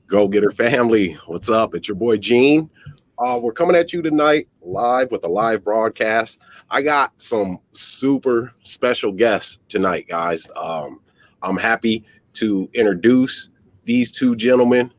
GoGetter Family, what's up? It's your boy Gene. We're coming at you tonight live with a live broadcast. I got some super special guests tonight, guys. I'm happy to introduce these two gentlemen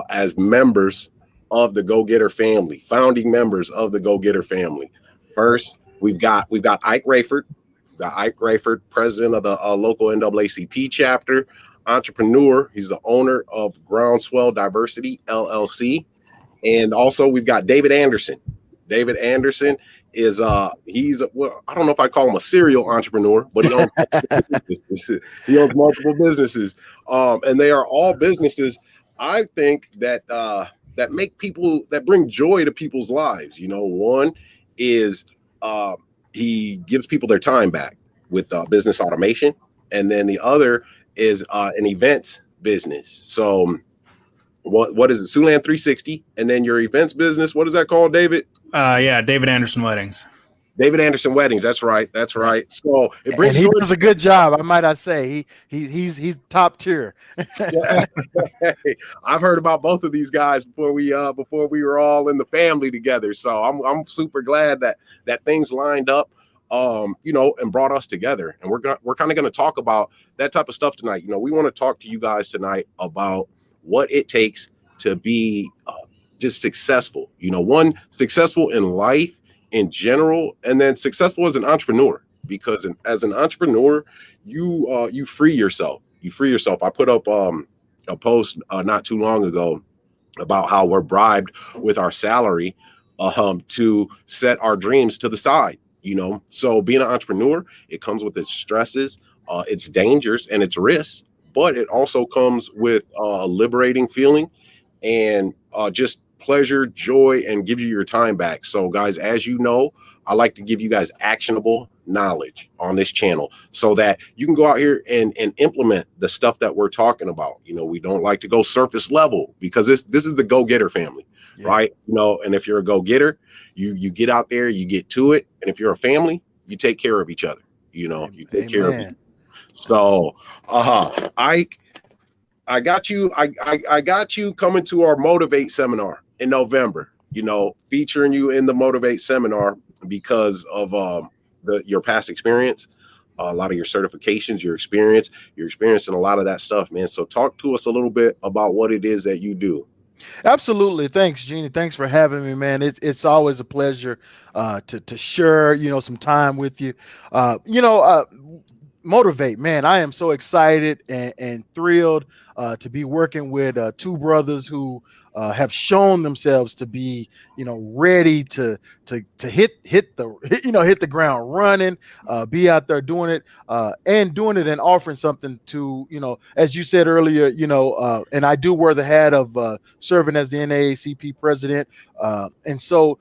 as members of the GoGetter family, founding members of the GoGetter family. First, we've got Ike Rayford. We've got Ike Rayford, president of the local NAACP chapter, entrepreneur. He's the owner of Groundswell Diversity LLC. And also we've got David Anderson. David Anderson is well, I don't know if I call him a serial entrepreneur, but he owns he owns multiple businesses. And they are all businesses I think that make people that bring joy to people's lives. One is he gives people their time back with business automation, and then the other is an events business. So what is it? Siouxland 360, and then your events business. What is that called, David? Yeah, David Anderson Weddings. David Anderson Weddings. That's right. So it brings. And he does a good job. I might say he's top tier. I've heard about both of these guys before we were all in the family together. So I'm super glad that things lined up, and brought us together. And we're kind of going to talk about that type of stuff tonight. We want to talk to you guys tonight about what it takes to be just successful. One, successful in life in general, and then successful as an entrepreneur, because as an entrepreneur, you free yourself. I put up a post not too long ago about how we're bribed with our salary to set our dreams to the side. So being an entrepreneur, it comes with its stresses, its dangers, and its risks, but it also comes with a liberating feeling and just pleasure, joy, and gives you your time back. So guys, as you know, I like to give you guys actionable knowledge on this channel so that you can go out here and implement the stuff that we're talking about. We don't like to go surface level, because this is the go-getter family, right? And if you're a go-getter, you get out there, you get to it. And if you're a family, you take care of each other, you take care of each other. So I got you coming to our Motivate seminar in November, featuring you in the Motivate seminar because of your past experience, a lot of your certifications, your experience in a lot of that stuff, man. So talk to us a little bit about what it is that you do. Absolutely. Thanks, Jeannie. Thanks for having me, man. It's always a pleasure to share, some time with you. Motivate, man. I am so excited and thrilled to be working with two brothers who have shown themselves to be, ready to hit the ground running, be out there doing it and offering something to, as you said earlier, and I do wear the hat of serving as the NAACP president, and so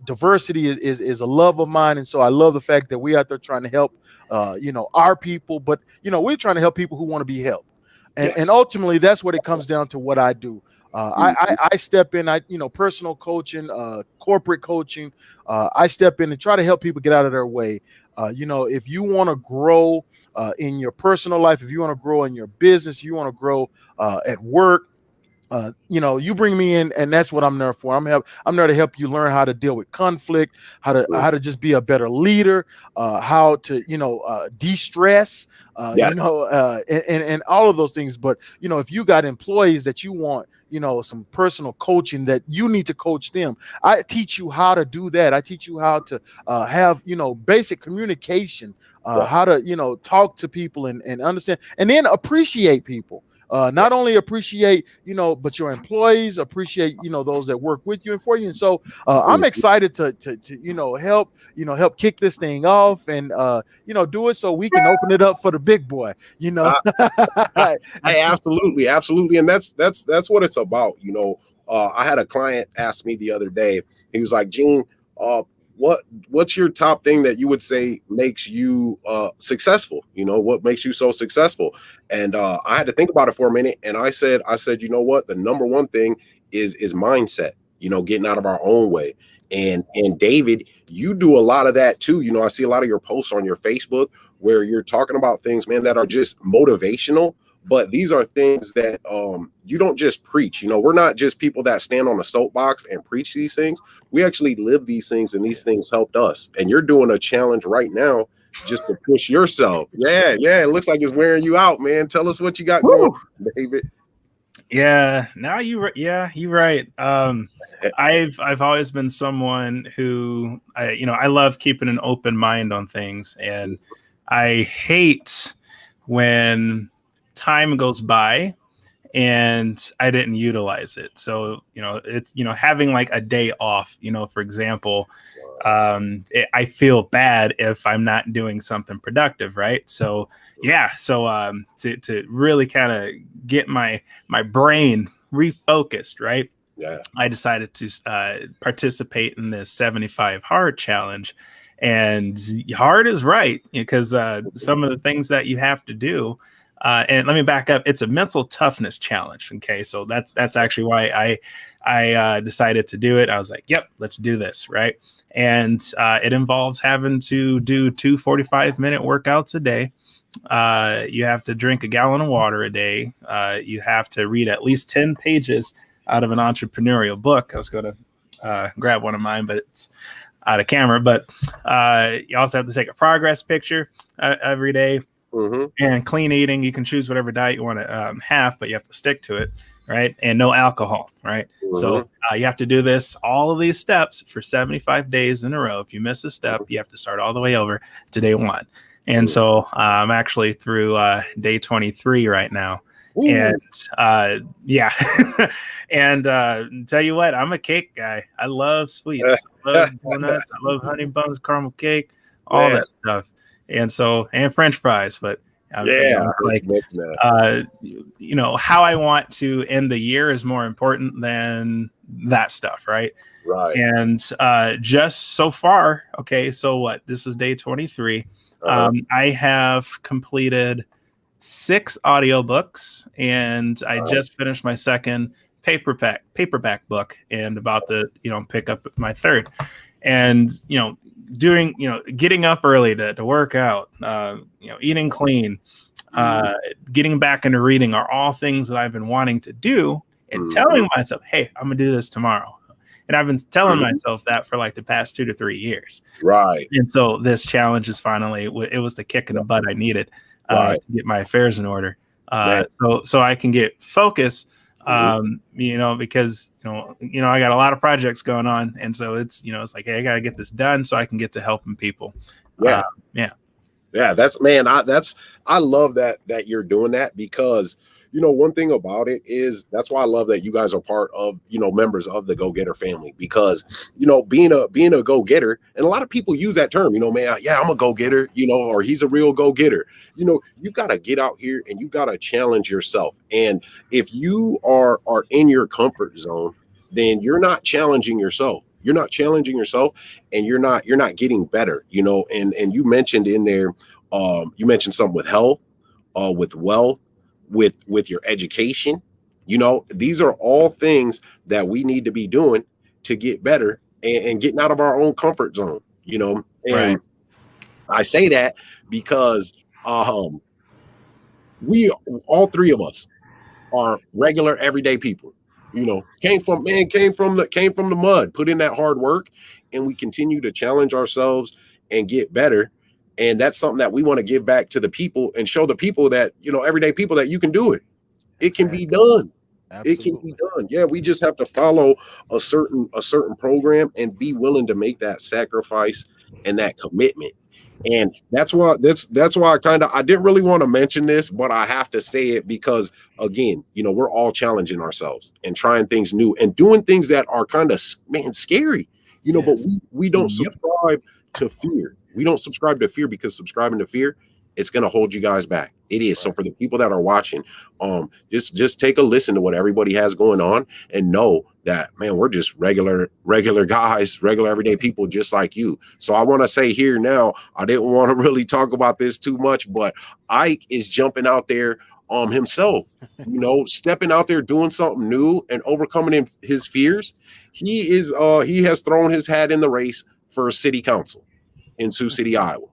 diversity is a love of mine. And so I love the fact that we out there trying to help, our people, but, we're trying to help people who want to be helped. And ultimately, that's what it comes down to what I do. I step in, personal coaching, corporate coaching. I step in and try to help people get out of their way. If you want to grow in your personal life, if you want to grow in your business, you want to grow at work, you bring me in, and that's what I'm there for. I'm there to help you learn how to deal with conflict, how to just be a better leader, how to de-stress, and all of those things. But if you got employees that you want, some personal coaching that you need to coach them, I teach you how to do that. I teach you how to have basic communication, how to talk to people and understand, and then appreciate people. Not only appreciate, but your employees appreciate, those that work with you and for you. And so I'm excited to help kick this thing off and, do it so we can open it up for the big boy, Absolutely. And that's what it's about. I had a client ask me the other day, he was like, Gene, what's your top thing that you would say makes you successful? What makes you so successful? And I had to think about it for a minute. And I said, you know what? The number one thing is mindset, getting out of our own way. And David, you do a lot of that too. I see a lot of your posts on your Facebook where you're talking about things, man, that are just motivational, but these are things that you don't just preach. We're not just people that stand on a soapbox and preach these things. We actually live these things, and these things helped us. And you're doing a challenge right now just to push yourself. Yeah, it looks like it's wearing you out, man. Tell us what you got going on, David. Yeah, you're right. I've always been someone who I love keeping an open mind on things, and I hate when time goes by and I didn't utilize it. So, it's, having like a day off, for example, I feel bad if I'm not doing something productive. Right. So, to really kind of get my brain refocused, right. Yeah. I decided to participate in this 75 hard challenge, and hard is right, because some of the things that you have to do. And let me back up. It's a mental toughness challenge. Okay. So that's actually why I decided to do it. I was like, yep, let's do this. Right. And it involves having to do 2 45-minute workouts a day. You have to drink a gallon of water a day. You have to read at least 10 pages out of an entrepreneurial book. I was going to grab one of mine, but it's out of camera. But you also have to take a progress picture every day. Mm-hmm. And clean eating. You can choose whatever diet you want to have, but you have to stick to it, right? And no alcohol, right? Mm-hmm. So you have to do all of these steps for 75 days in a row. If you miss a step, you have to start all the way over to day 1. And so I'm actually through day 23 right now. Ooh. And and tell you what, I'm a cake guy. I love sweets. I love donuts. I love honey buns, caramel cake, all that stuff. And French fries, but how I want to end the year is more important than that stuff, right? Right. And just so far, okay, so what? This is day 23. I have completed 6 audiobooks, and I just finished my second paperback book, and about to pick up my third. And getting up early to work out, eating clean, getting back into reading are all things that I've been wanting to do, and telling myself, hey, I'm gonna do this tomorrow. And I've been telling myself that for like the past 2 to 3 years. Right. And so this challenge is finally, it was the kick in the butt I needed to get my affairs in order. So I can get focused, because, I got a lot of projects going on. And so it's like, hey, I got to get this done so I can get to helping people. Yeah. I love that you're doing that, because one thing about it is, that's why I love that you guys are part of, members of the GoGetter family, because, being a go-getter, and a lot of people use that term, man, yeah, I'm a go-getter, or he's a real go-getter. You've got to get out here and you got to challenge yourself. And if you are in your comfort zone, then you're not challenging yourself. You're not challenging yourself, and you're not getting better, and you mentioned in there, you mentioned something with health, with wealth, with your education. These are all things that we need to be doing to get better and getting out of our own comfort zone, and right. I say that because we, all 3 of us, are regular everyday people. Came from the mud, put in that hard work, and we continue to challenge ourselves and get better. And that's something that we want to give back to the people and show the people that, everyday people, that you can do it. It can be done. Absolutely. It can be done. Yeah, we just have to follow a certain program and be willing to make that sacrifice and that commitment. And that's why I didn't really want to mention this, but I have to say it because, again, we're all challenging ourselves and trying things new and doing things that are kind of, scary, but we don't subscribe to fear. We don't subscribe to fear, because subscribing to fear, it's going to hold you guys back. It is. Right. So for the people that are watching, just take a listen to what everybody has going on, and know that, man, we're just regular guys, regular everyday people just like you. So I want to say here now, I didn't want to really talk about this too much, but Ike is jumping out there himself, stepping out there, doing something new and overcoming his fears. He has thrown his hat in the race for city council in Sioux City, Iowa.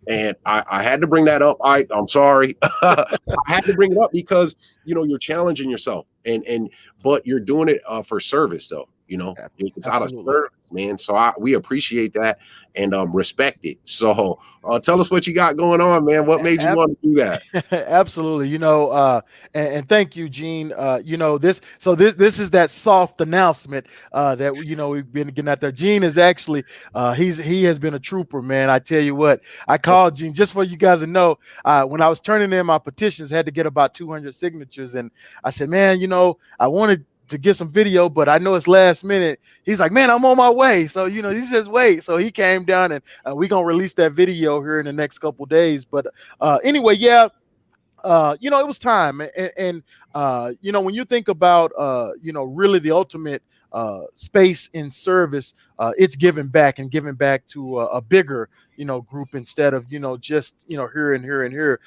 And I had to bring that up. I'm sorry. I had to bring it up because, you're challenging yourself but you're doing it for service though, it's out of Absolutely. service, man. So we appreciate that and respect it. So tell us what you got going on, man. What made you want to do that? Absolutely. And thank you, Gene. This is that soft announcement that we've been getting out there. Gene is actually he has been a trooper, man. I tell you what, I called Gene just for you guys to know. When I was turning in my petitions, I had to get about 200 signatures, and I said, man, I wanted to get some video, but I know it's last minute. He's like, man, I'm on my way. So, he says, wait. So he came down, and we're going to release that video here in the next couple of days. But anyway, yeah, it was time. And when you think about, really the ultimate space in service, it's giving back to a bigger, group instead of, just, here and here and here.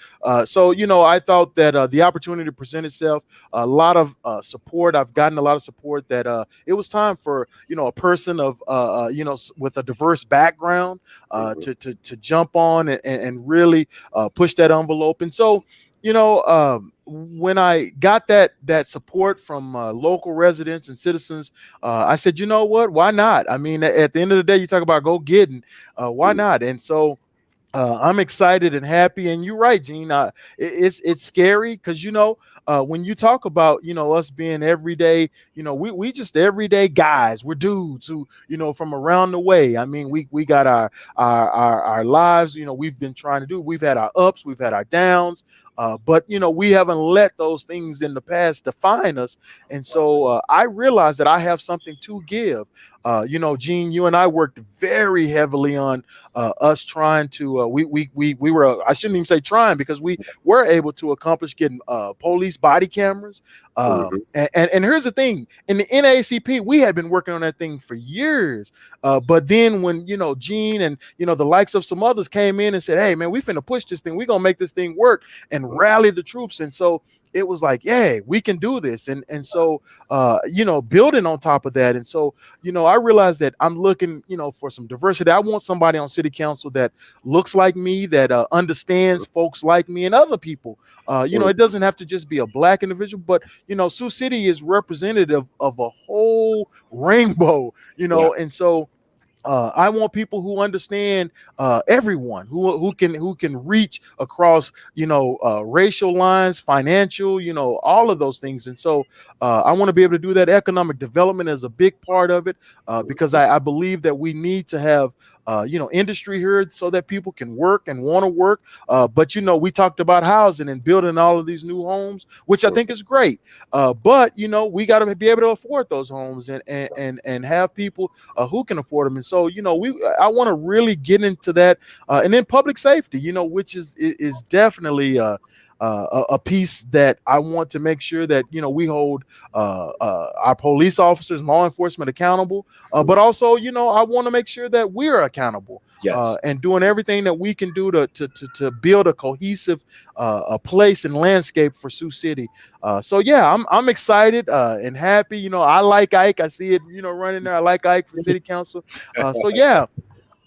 So, I thought that the opportunity presented itself, a lot of support. I've gotten a lot of support that it was time for, a person of, with a diverse background to jump on and really push that envelope. And so, when I got that support from local residents and citizens, I said, you know what? Why not? I mean, at the end of the day, you talk about go getting, why not? And so I'm excited and happy. And you're right, Gene. It's scary because when you talk about us being everyday, we just everyday guys. We're dudes who from around the way. I mean, we got our lives. We've been trying to do. We've had our ups. We've had our downs. But we haven't let those things in the past define us. And so I realized that I have something to give. Gene, you and I worked very heavily on us trying to. We were. I shouldn't even say trying, because we were able to accomplish getting police body cameras. And here's the thing: in the NAACP, we had been working on that thing for years. But then when Gene and the likes of some others came in and said, "Hey, man, we finna push this thing. We're gonna make this thing work," and rally the troops. And so it was like, yeah, we can do this. And so, building on top of that. And so, I realized that I'm looking, for some diversity. I want somebody on city council that looks like me, that understands folks like me and other people. It doesn't have to just be a Black individual, but, Sioux City is representative of a whole rainbow, and so I want people who understand everyone, who can reach across racial lines, financial, all of those things. And so I want to be able to do that. Economic development is a big part of it because I believe that we need to have industry here so that people can work and want to work. But we talked about housing and building all of these new homes, which I think is great. But we got to be able to afford those homes and have people who can afford them. And so I want to really get into that. And then public safety, which is definitely a piece that I want to make sure that we hold our police officers and law enforcement accountable, but also I want to make sure that we're accountable. Yes. And doing everything that we can do to build a cohesive a place and landscape for Sioux City. So yeah, I'm excited and happy. I like Ike. I see it running there. I like Ike for city council. So yeah.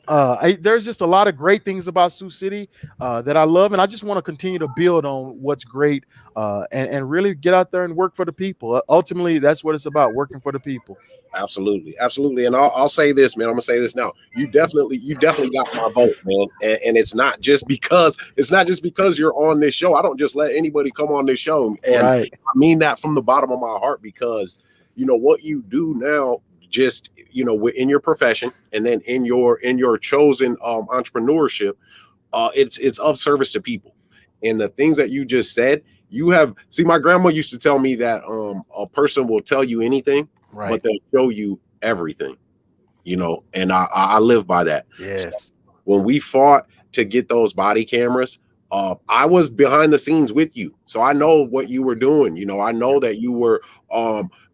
There's just a lot of great things about Sioux City that I love, and I just want to continue to build on what's great and really get out there and work for the people. Ultimately, that's what it's about, working for the people. Absolutely. And I'll say this, man. I'm gonna say this now. You definitely got my vote, man. And it's not just because you're on this show. I don't just let anybody come on this show, and right. I mean that from the bottom of my heart, because what you do now, just in your profession, and then in your chosen entrepreneurship, it's of service to people. And the things that you just said, my grandma used to tell me that a person will tell you anything, right, but they'll show you everything, and I live by that. Yes. So when we fought to get those body cameras, I was behind the scenes with you, so I know what you were doing. I know that you were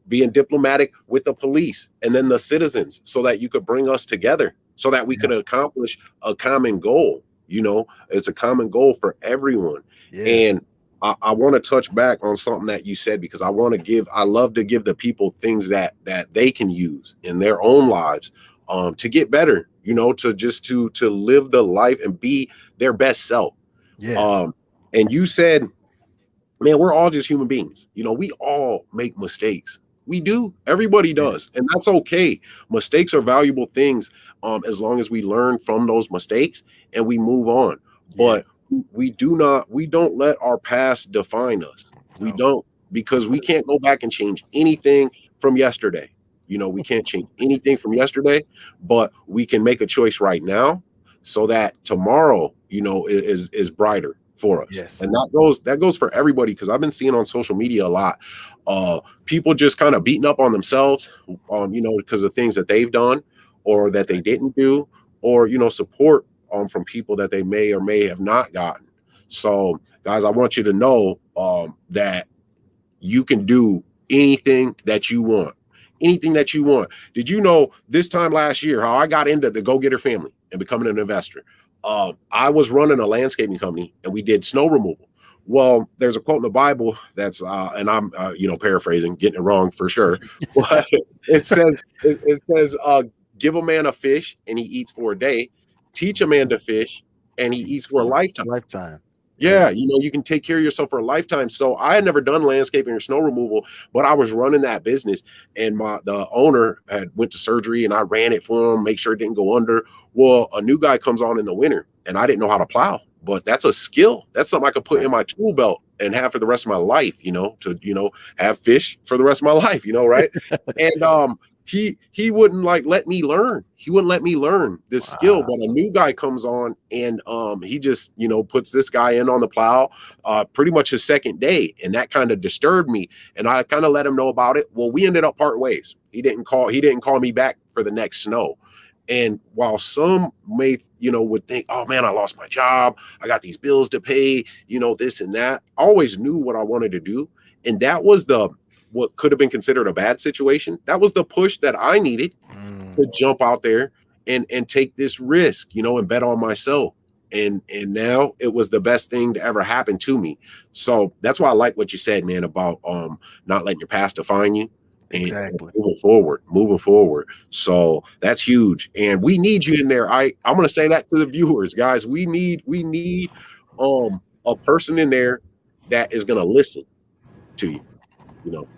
being diplomatic with the police and then the citizens, so that you could bring us together, so that we could accomplish a common goal. It's a common goal for everyone. Yes. And I want to touch back on something that you said, because I love to give the people things that they can use in their own lives to get better you know, to just to live the life and be their best self. Yes. And you said, man, we're all just human beings. You know, we all make mistakes. We do. Everybody does. And that's okay. Mistakes are valuable things, as long as we learn from those mistakes and we move on. But we don't let our past define us. We don't, because we can't go back and change anything from yesterday. You know, we can't change anything from yesterday, but we can make a choice right now so that tomorrow, you know, is brighter for us. Yes. And that goes for everybody, because I've been seeing on social media a lot people just kind of beating up on themselves, you know, because of things that they've done or that they didn't do, or, you know, support from people that they may or may have not gotten. So guys, I want you to know that you can do anything that you want. Anything that you want. Did you know this time last year how I got into the GoGetter family and becoming an investor? I was running a landscaping company and we did snow removal. Well, there's a quote in the Bible that's, and I'm, you know, paraphrasing, getting it wrong for sure, but it says, give a man a fish and he eats for a day. Teach a man to fish and he eats for a lifetime. Yeah, you know, you can take care of yourself for a lifetime. So I had never done landscaping or snow removal, but I was running that business, and the owner had went to surgery and I ran it for him, make sure it didn't go under. Well, a new guy comes on in the winter and I didn't know how to plow, but that's a skill. That's something I could put in my tool belt and have for the rest of my life, you know, to, you know, have fish for the rest of my life, you know, right? And he wouldn't let me learn. He wouldn't let me learn this skill. But a new guy comes on and he just, you know, puts this guy in on the plow pretty much his second day. And that kind of disturbed me. And I kind of let him know about it. Well, we ended up part ways. He didn't call me back for the next snow. And while some may, you know, would think, oh man, I lost my job, I got these bills to pay, you know, this and that, I always knew what I wanted to do. And that was what could have been considered a bad situation. That was the push that I needed to jump out there and take this risk, you know, and bet on myself. And now it was the best thing to ever happen to me. So that's why I like what you said, man, about not letting your past define you. Exactly. Moving forward. So that's huge. And we need you in there. I'm going to say that to the viewers, guys. We need a person in there that is going to listen to you. You know,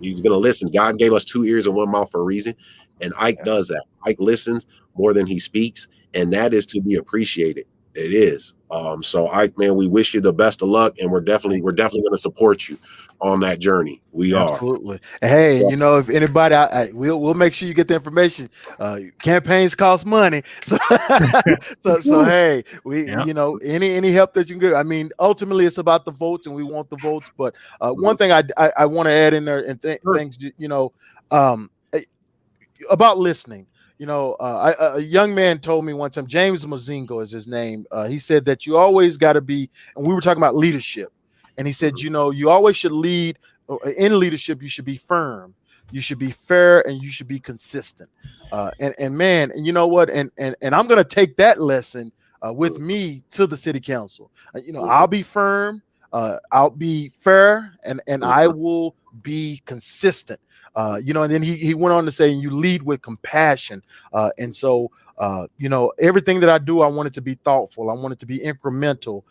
he's going to listen. God gave us 2 ears and 1 mouth for a reason. And Ike does that. Ike listens more than he speaks. And that is to be appreciated. It is. So Ike, man, we wish you the best of luck. And we're definitely going to support you on that journey. We Absolutely. Hey, you know, if anybody, we'll make sure you get the information. Campaigns cost money. So, so hey, you know, any help that you can get. I mean, ultimately it's about the votes and we want the votes. But one thing I want to add in there and things, you know, about listening. You know, a young man told me one time, James Mozingo is his name. He said that you always got to be, and we were talking about leadership. And he said, you know, you always should lead in leadership. You should be firm, you should be fair, and you should be consistent. And man, and you know what? And I'm going to take that lesson with me to the city council. You know, I'll be firm, I'll be fair, and I will be consistent. You know, and then he went on to say, you lead with compassion. And so, you know, everything that I do, I want it to be thoughtful. I want it to be incremental.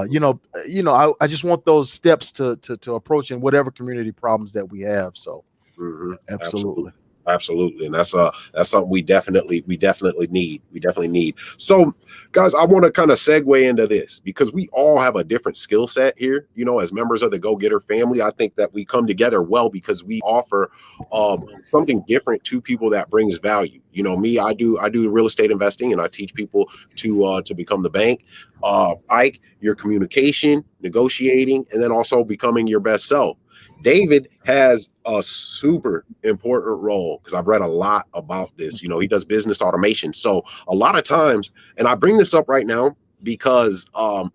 You know, I just want those steps to approach in whatever community problems that we have. So Absolutely. And that's something we definitely need. So guys, I want to kind of segue into this because we all have a different skill set here, you know, as members of the GoGetter family. I think that we come together well because we offer something different to people that brings value. You know, me, I do real estate investing and I teach people to become the bank. Ike, your communication, negotiating, and then also becoming your best self. David has a super important role because I've read a lot about this. You know, he does business automation. So a lot of times, and I bring this up right now because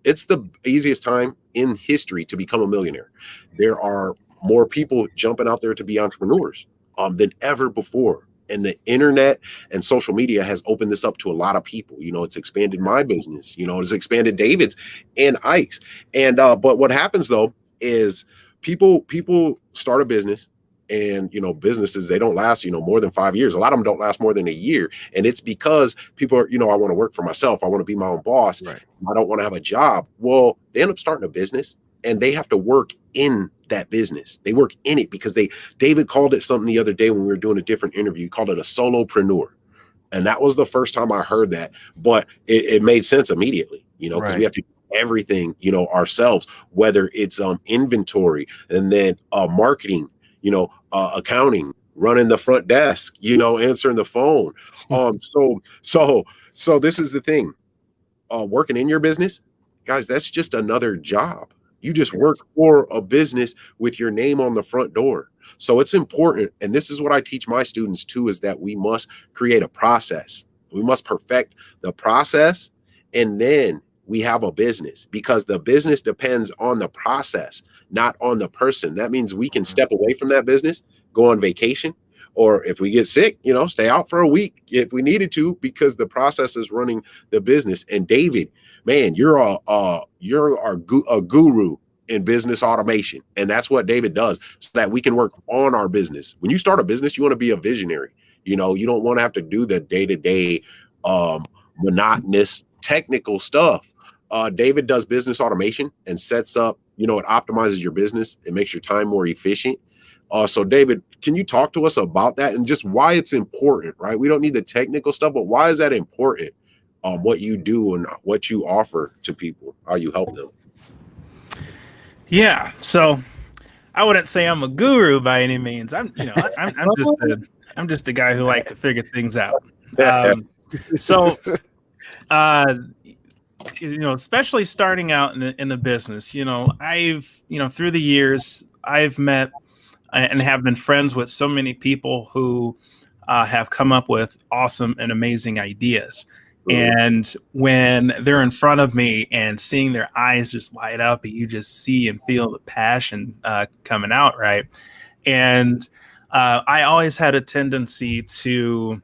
it's the easiest time in history to become a millionaire. There are more people jumping out there to be entrepreneurs than ever before. And the internet and social media has opened this up to a lot of people. You know, it's expanded my business. You know, it's expanded David's and Ike's. And but what happens though is people start a business And, businesses, they don't last, more than 5 years. A lot of them don't last more than a year. And it's because people are, I want to work for myself. I want to be my own boss. Right. I don't want to have a job. Well, they end up starting a business and they have to work in that business. They work in it because David called it something the other day when we were doing a different interview. He called it a solopreneur. And that was the first time I heard that, but it made sense immediately, because we have to do everything, ourselves, whether it's inventory and then marketing, accounting, running the front desk, answering the phone. So this is the thing, working in your business, guys, that's just another job. You just work for a business with your name on the front door. So it's important. And this is what I teach my students too, is that we must create a process. We must perfect the process. And then we have a business, because the business depends on the process, not on the person. That means we can step away from that business, go on vacation, or if we get sick, stay out for a week if we needed to, because the process is running the business. And David, man, you're a guru in business automation. And that's what David does, so that we can work on our business. When you start a business, you want to be a visionary. You don't want to have to do the day-to-day monotonous technical stuff. David does business automation and sets up, it optimizes your business. It makes your time more efficient. So David, can you talk to us about that and just why it's important, right? We don't need the technical stuff, but why is that important? What you do and what you offer to people, how you help them. Yeah. So I wouldn't say I'm a guru by any means. I'm just a guy who likes to figure things out. Especially starting out in the business, I've, through the years, I've met and have been friends with so many people who have come up with awesome and amazing ideas. And when they're in front of me and seeing their eyes just light up, and you just see and feel the passion coming out, right? And I always had a tendency to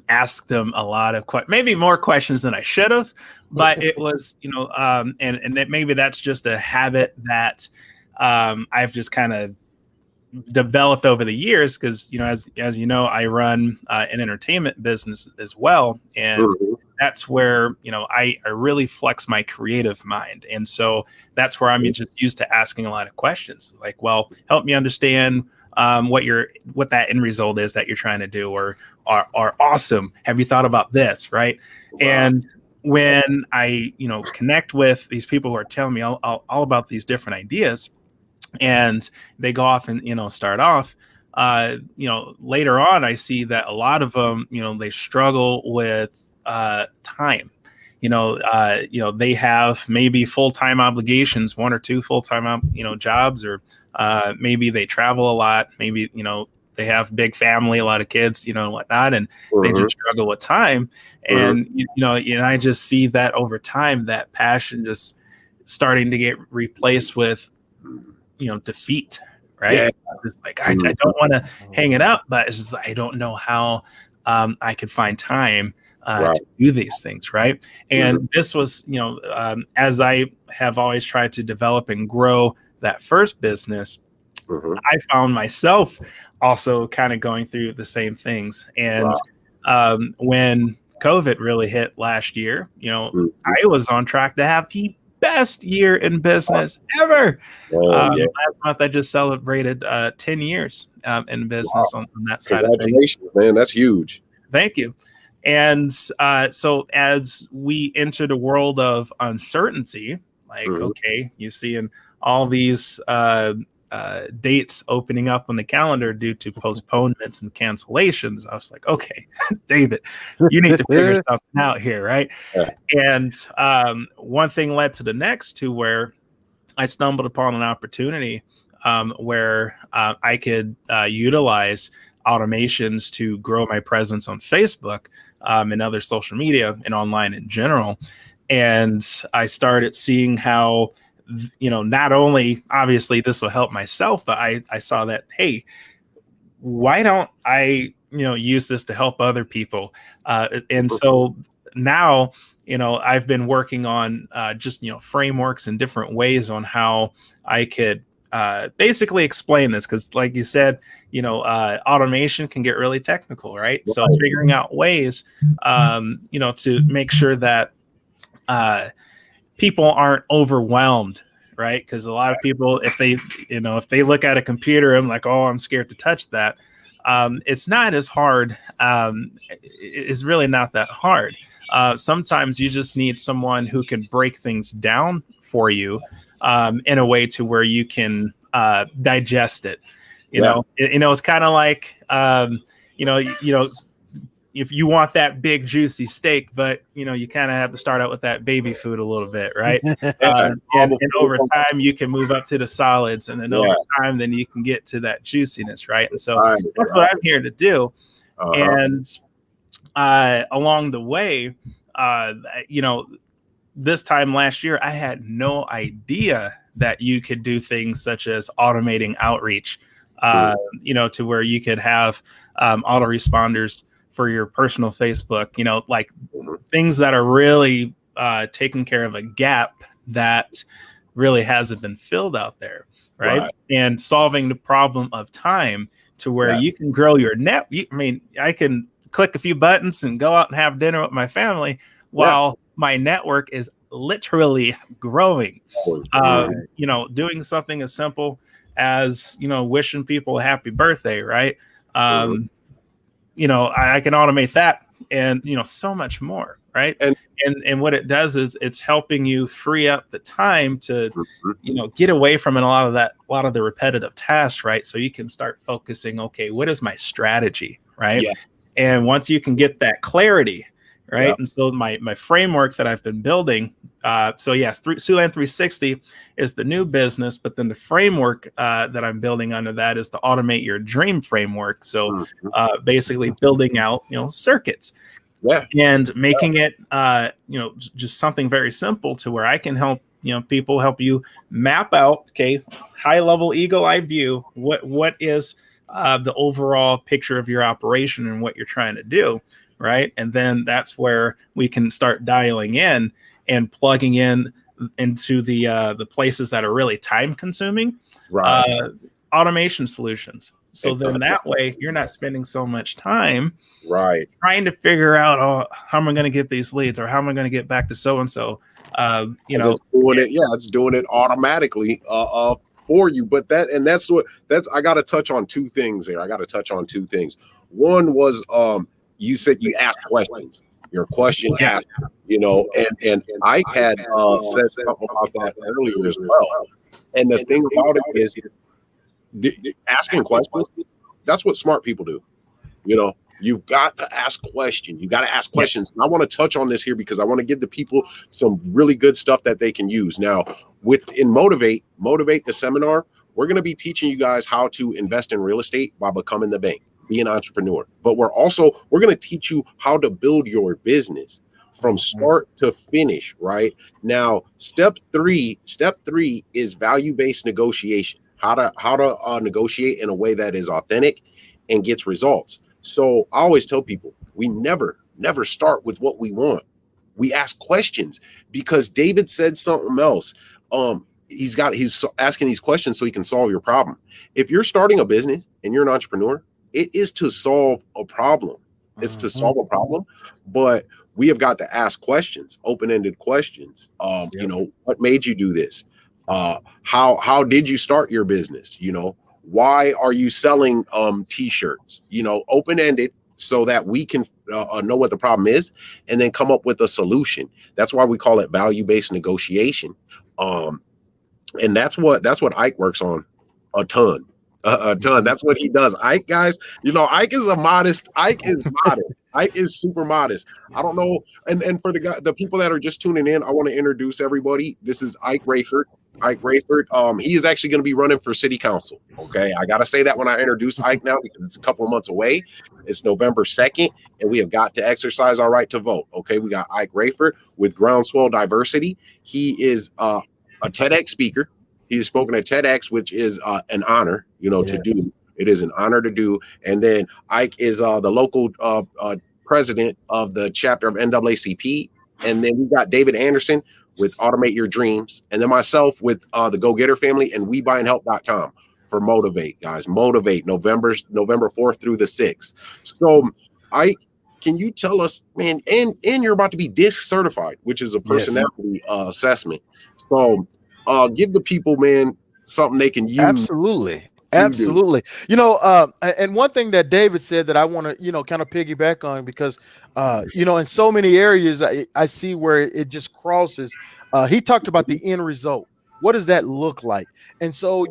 ask them a lot of maybe more questions than I should have, but it was, and that maybe that's just a habit that I've just kind of developed over the years, because as you know, I run an entertainment business as well, and that's where I really flex my creative mind. And so that's where I'm just used to asking a lot of questions, like, well, help me understand what that end result is that you're trying to do, or awesome, have you thought about this, right? Wow. And when I connect with these people who are telling me all about these different ideas, and they go off and start off, later on I see that a lot of them they struggle with time. They have maybe full-time obligations, one or two full-time jobs, or maybe they travel a lot, maybe they have big family, a lot of kids, and whatnot, and they just struggle with time. And I just see that over time, that passion just starting to get replaced with defeat, right? Yeah. It's like I don't want to hang it up, but it's just I don't know how I could find time to do these things, right? And this was, as I have always tried to develop and grow that first business, I found myself also kind of going through the same things. And when COVID really hit last year, I was on track to have the best year in business ever. Last month, I just celebrated 10 years in business on that side of things. Congratulations, man. That's huge. Thank you. And so as we enter the world of uncertainty, like, okay, you see in all these dates opening up on the calendar due to postponements and cancellations, I was like, okay, David, you need to figure something out here, right? Yeah. And one thing led to the next, to where I stumbled upon an opportunity where I could utilize automations to grow my presence on Facebook and other social media and online in general. And I started seeing how, not only obviously this will help myself, but I saw that, hey, why don't I, use this to help other people? And so now, I've been working on just, frameworks and different ways on how I could basically explain this, because like you said, automation can get really technical, right? So figuring out ways, to make sure that people aren't overwhelmed, right? Because a lot of people, if they look at a computer, I'm like, oh, I'm scared to touch that. It's not as hard. It's really not that hard. Sometimes you just need someone who can break things down for you in a way to where you can digest it. It's kind of like, if you want that big juicy steak, but you kind of have to start out with that baby food a little bit, right? And over time you can move up to the solids, and then over time then you can get to that juiciness, right? And so that's what I'm here to do. And along the way, this time last year, I had no idea that you could do things such as automating outreach, to where you could have autoresponders for your personal Facebook, like things that are really taking care of a gap that really hasn't been filled out there, right? And solving the problem of time to where you can grow your net. I can click a few buttons and go out and have dinner with my family while my network is literally growing. Doing something as simple as, wishing people a happy birthday, right? I can automate that, and so much more, right? And what it does is it's helping you free up the time to get away from a lot of the repetitive tasks, right? So you can start focusing, okay, what is my strategy, right? And once you can get that clarity, right? And so my framework that I've been building, Siouxland 360 is the new business, but then the framework that I'm building under that is to automate your dream framework. So basically building out, circuits and making it, just something very simple to where I can help, help you map out, okay, high level eagle eye view, what is the overall picture of your operation and what you're trying to do. Right. And then that's where we can start dialing in and plugging in into the places that are really time consuming, automation solutions. So then that way you're not spending so much time trying to figure out, how am I going to get these leads, or how am I going to get back to so-and-so, it's doing it automatically for you. But I got to touch on two things here. One was, you said you asked questions. Your question asked, and I had said something about that earlier as well. And the thing about it is, asking questions, that's what smart people do. You've got to ask questions. You got to ask questions. And I want to touch on this here because I want to give the people some really good stuff that they can use. Now, in Motivate the seminar, we're going to be teaching you guys how to invest in real estate by becoming the bank. Be an entrepreneur, but we're going to teach you how to build your business from start to finish. Right now, step three is value-based negotiation. How to negotiate in a way that is authentic and gets results. So I always tell people, we never start with what we want. We ask questions, because David said something else. He's asking these questions so he can solve your problem. If you're starting a business and you're an entrepreneur, it is to solve a problem. It's to solve a problem, but we have got to ask questions, open-ended questions. What made you do this? How did you start your business? Why are you selling t-shirts? Open-ended, so that we can know what the problem is and then come up with a solution. That's why we call it value-based negotiation. And that's what Ike works on a ton. That's what he does. Ike, guys, Ike is modest. Ike is super modest. I don't know. And for the people that are just tuning in, I want to introduce everybody. This is Ike Rayford. He is actually going to be running for city council. Okay. I got to say that when I introduce Ike now, because it's a couple of months away. It's November 2nd, and we have got to exercise our right to vote. Okay. We got Ike Rayford with Groundswell Diversity. He is a TEDx speaker. He has spoken at TEDx, which is an honor, to do. It is an honor to do. And then Ike is the local president of the chapter of NAACP. And then we've got David Anderson, with Automate Your Dreams, and then myself with the GoGetter Family and WeBuyAndHelp.com for Motivate, guys. Motivate November 4th through the 6th. So can you tell us, man, and you're about to be DISC certified, which is a personality assessment. So give the people, man, something they can use. Absolutely. And one thing that David said that I want to, kind of piggyback on, because, in so many areas I see where it just crosses. He talked about the end result. What does that look like? And so,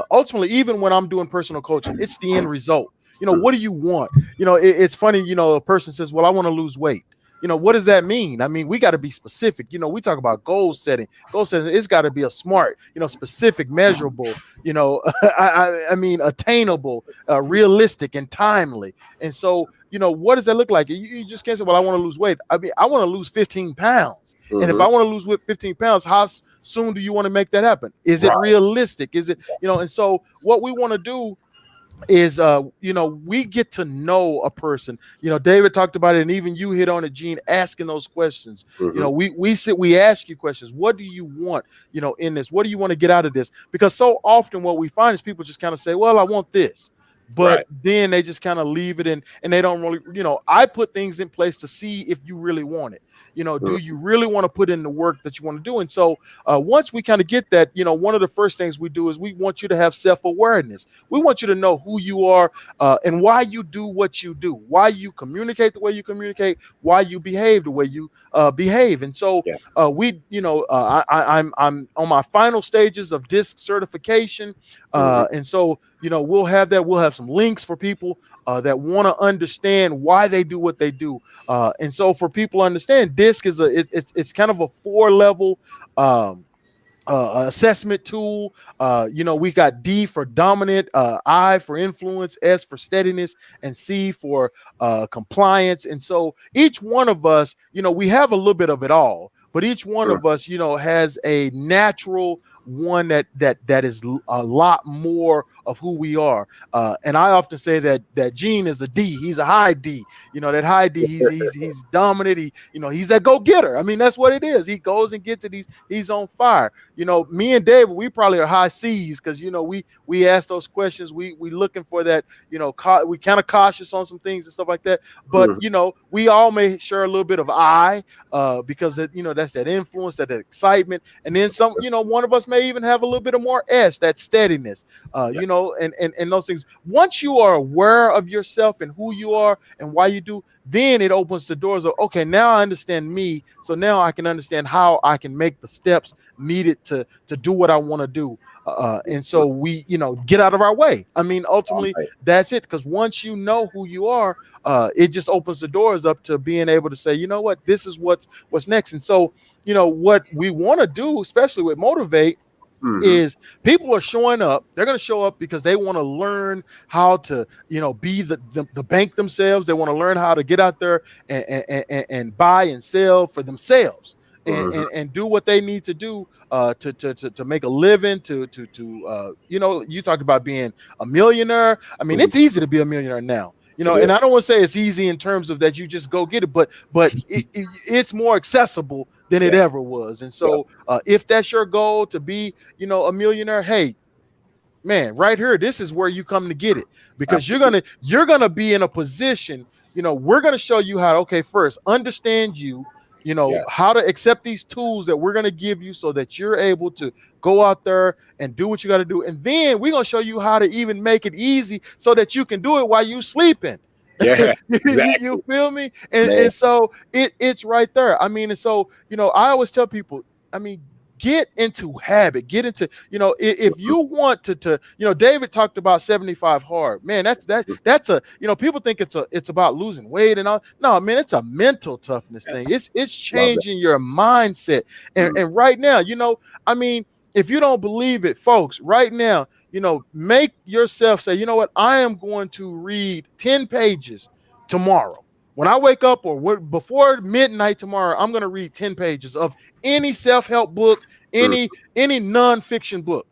ultimately, even when I'm doing personal coaching, it's the end result. What do you want? It's funny, a person says, well, I want to lose weight. What does that mean? I mean, we got to be specific. We talk about goal setting. Goal setting, it's got to be a smart, specific, measurable, I mean, attainable, realistic, and timely. And so, what does that look like? You just can't say, well, I want to lose weight. I mean, I want to lose 15 pounds. And if I want to lose 15 pounds, how soon do you want to make that happen? Is it realistic? Is it, and so what we want to do is we get to know a person. David talked about it, and even you hit on it, Gene, asking those questions. We ask you questions. What do you want, in this? What do you want to get out of this? Because so often what we find is people just kind of say, well, I want this. But then they just kind of leave it in, and they don't really, I put things in place to see if you really want it. Do you really want to put in the work that you want to do? And so once we kind of get that, one of the first things we do is we want you to have self-awareness. We want you to know who you are and why you do what you do, why you communicate the way you communicate, why you behave the way you behave. And so I'm on my final stages of DISC certification. And so, we'll have that. We'll have some links for people that want to understand why they do what they do. And so for people to understand, DISC is it's kind of a 4-level assessment tool. We got D for dominant, I for influence, S for steadiness, and C for compliance. And so each one of us, we have a little bit of it all, but each one of us, has a natural one that is a lot more of who we are. And I often say that Gene is a D. He's a high D. That high D, he's dominant. He's a go-getter. I mean, that's what it is. He goes and gets it. He's on fire. Me and David, we probably are high C's because, we ask those questions. We looking for that, we kind of cautious on some things and stuff like that. But, we all may share a little bit of I because, that's that influence, that excitement. And then some, one of us may even have a little bit of more S, that steadiness, and those things. Once you are aware of yourself and who you are and why you do, then it opens the doors of, okay, now I understand me. So now I can understand how I can make the steps needed to do what I want to do. And so we, get out of our way. I mean, ultimately, that's it. Because once you know who you are, it just opens the doors up to being able to say, you know what, this is what's next. And so, what we want to do, especially with Motivate, is people are showing up. They're going to show up because they want to learn how to, be the bank themselves. They want to learn how to get out there and buy and sell for themselves. And do what they need to do to make a living, to you talked about being a millionaire. I mean, it's easy to be a millionaire now. And I don't want to say it's easy in terms of that you just go get it, but it's more accessible than it ever was. And so if that's your goal to be, a millionaire, hey, man, right here, this is where you come to get it, because you're gonna be in a position, we're gonna show you how to, okay, first understand you, how to accept these tools that we're going to give you so that you're able to go out there and do what you got to do. And then we're going to show you how to even make it easy so that you can do it while you sleeping. Yeah, exactly. You feel me? And so it's right there. I mean, and so, I always tell people, I mean, get into habit, get into, if you want to, David talked about 75 hard, man, that's a, people think it's about losing weight and all. No, man, it's a mental toughness thing. It's changing your mindset. And right now, I mean, if you don't believe it, folks, right now, make yourself say, you know what, I am going to read 10 pages tomorrow. When I wake up or before midnight tomorrow, I'm going to read 10 pages of any self-help book, any nonfiction book.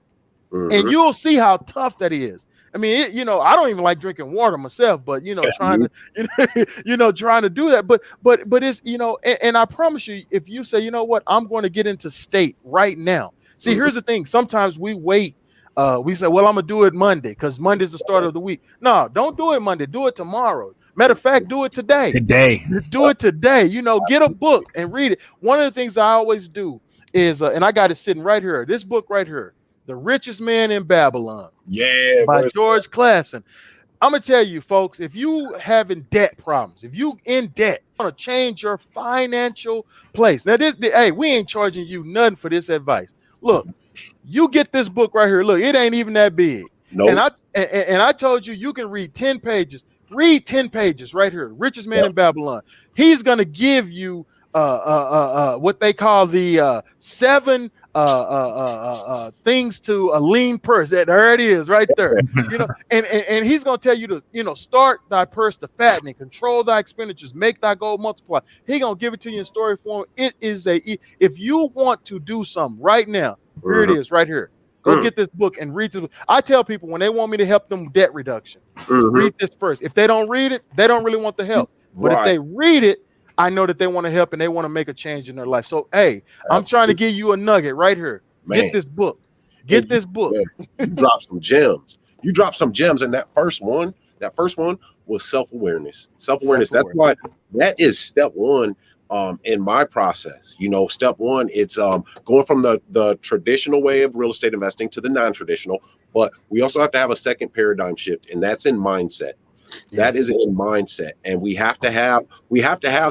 And you'll see how tough that is. I mean, I don't even like drinking water myself, but trying to, trying to do that. But it's, and I promise you, if you say, you know what, I'm going to get into state right now. See, here's the thing. Sometimes we wait. We say, well, I'm gonna do it Monday because Monday's the start of the week. No, don't do it Monday. Do it tomorrow. Matter of fact, do it today. Do it today. Get a book and read it. One of the things I always do is, and I got it sitting right here. This book right here, The Richest Man in Babylon. Yeah, by George Clason. I'm gonna tell you, folks, if you having debt problems, if you in debt, you want to change your financial place. Now, hey, we ain't charging you nothing for this advice. Look, you get this book right here. Look, it ain't even that big. Nope. And I told you can read 10 pages. Read 10 pages right here. Richest Man in Babylon. He's gonna give you what they call the 7 things to a lean purse. There it is, right there. And he's gonna tell you to start thy purse to fatten and control thy expenditures, make thy gold multiply. He gonna give it to you in story form. It is if you want to do something right now, here it is, right here. Go get this book and read this book. I tell people when they want me to help them debt reduction, read this first. If they don't read it, they don't really want the help. But if they read it, I know that they want to help and they want to make a change in their life. So, hey, I'm trying to give you a nugget right here. Man. Get this book. Get this book. You drop some gems. You drop some gems. And that first one was self-awareness. Self-awareness. That's why that is step one in my process. Step one, it's going from the traditional way of real estate investing to the non-traditional. But we also have to have a second paradigm shift, and that's in mindset. That is in mindset, and we have to have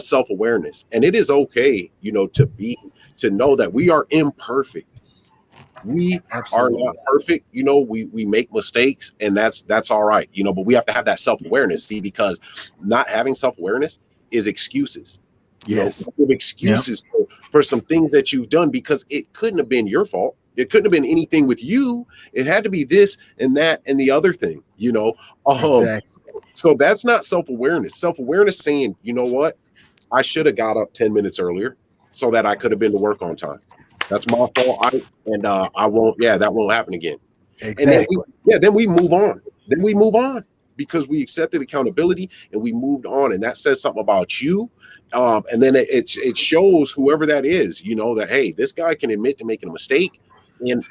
self-awareness, and it is okay, to know that we are imperfect. We are not perfect. We make mistakes, and that's all right. But we have to have that self-awareness. See, because not having self-awareness is excuses. Excuses for some things that you've done because it couldn't have been your fault. It couldn't have been anything with you. It had to be this and that and the other thing. Exactly. So that's not self-awareness. Self-awareness saying, you know what? I should have got up 10 minutes earlier so that I could have been to work on time. That's my fault. I won't. Yeah, that won't happen again. Exactly. And then we move on. Then we move on because we accepted accountability and we moved on. And that says something about you. And then it shows whoever that is, that, hey, this guy can admit to making a mistake and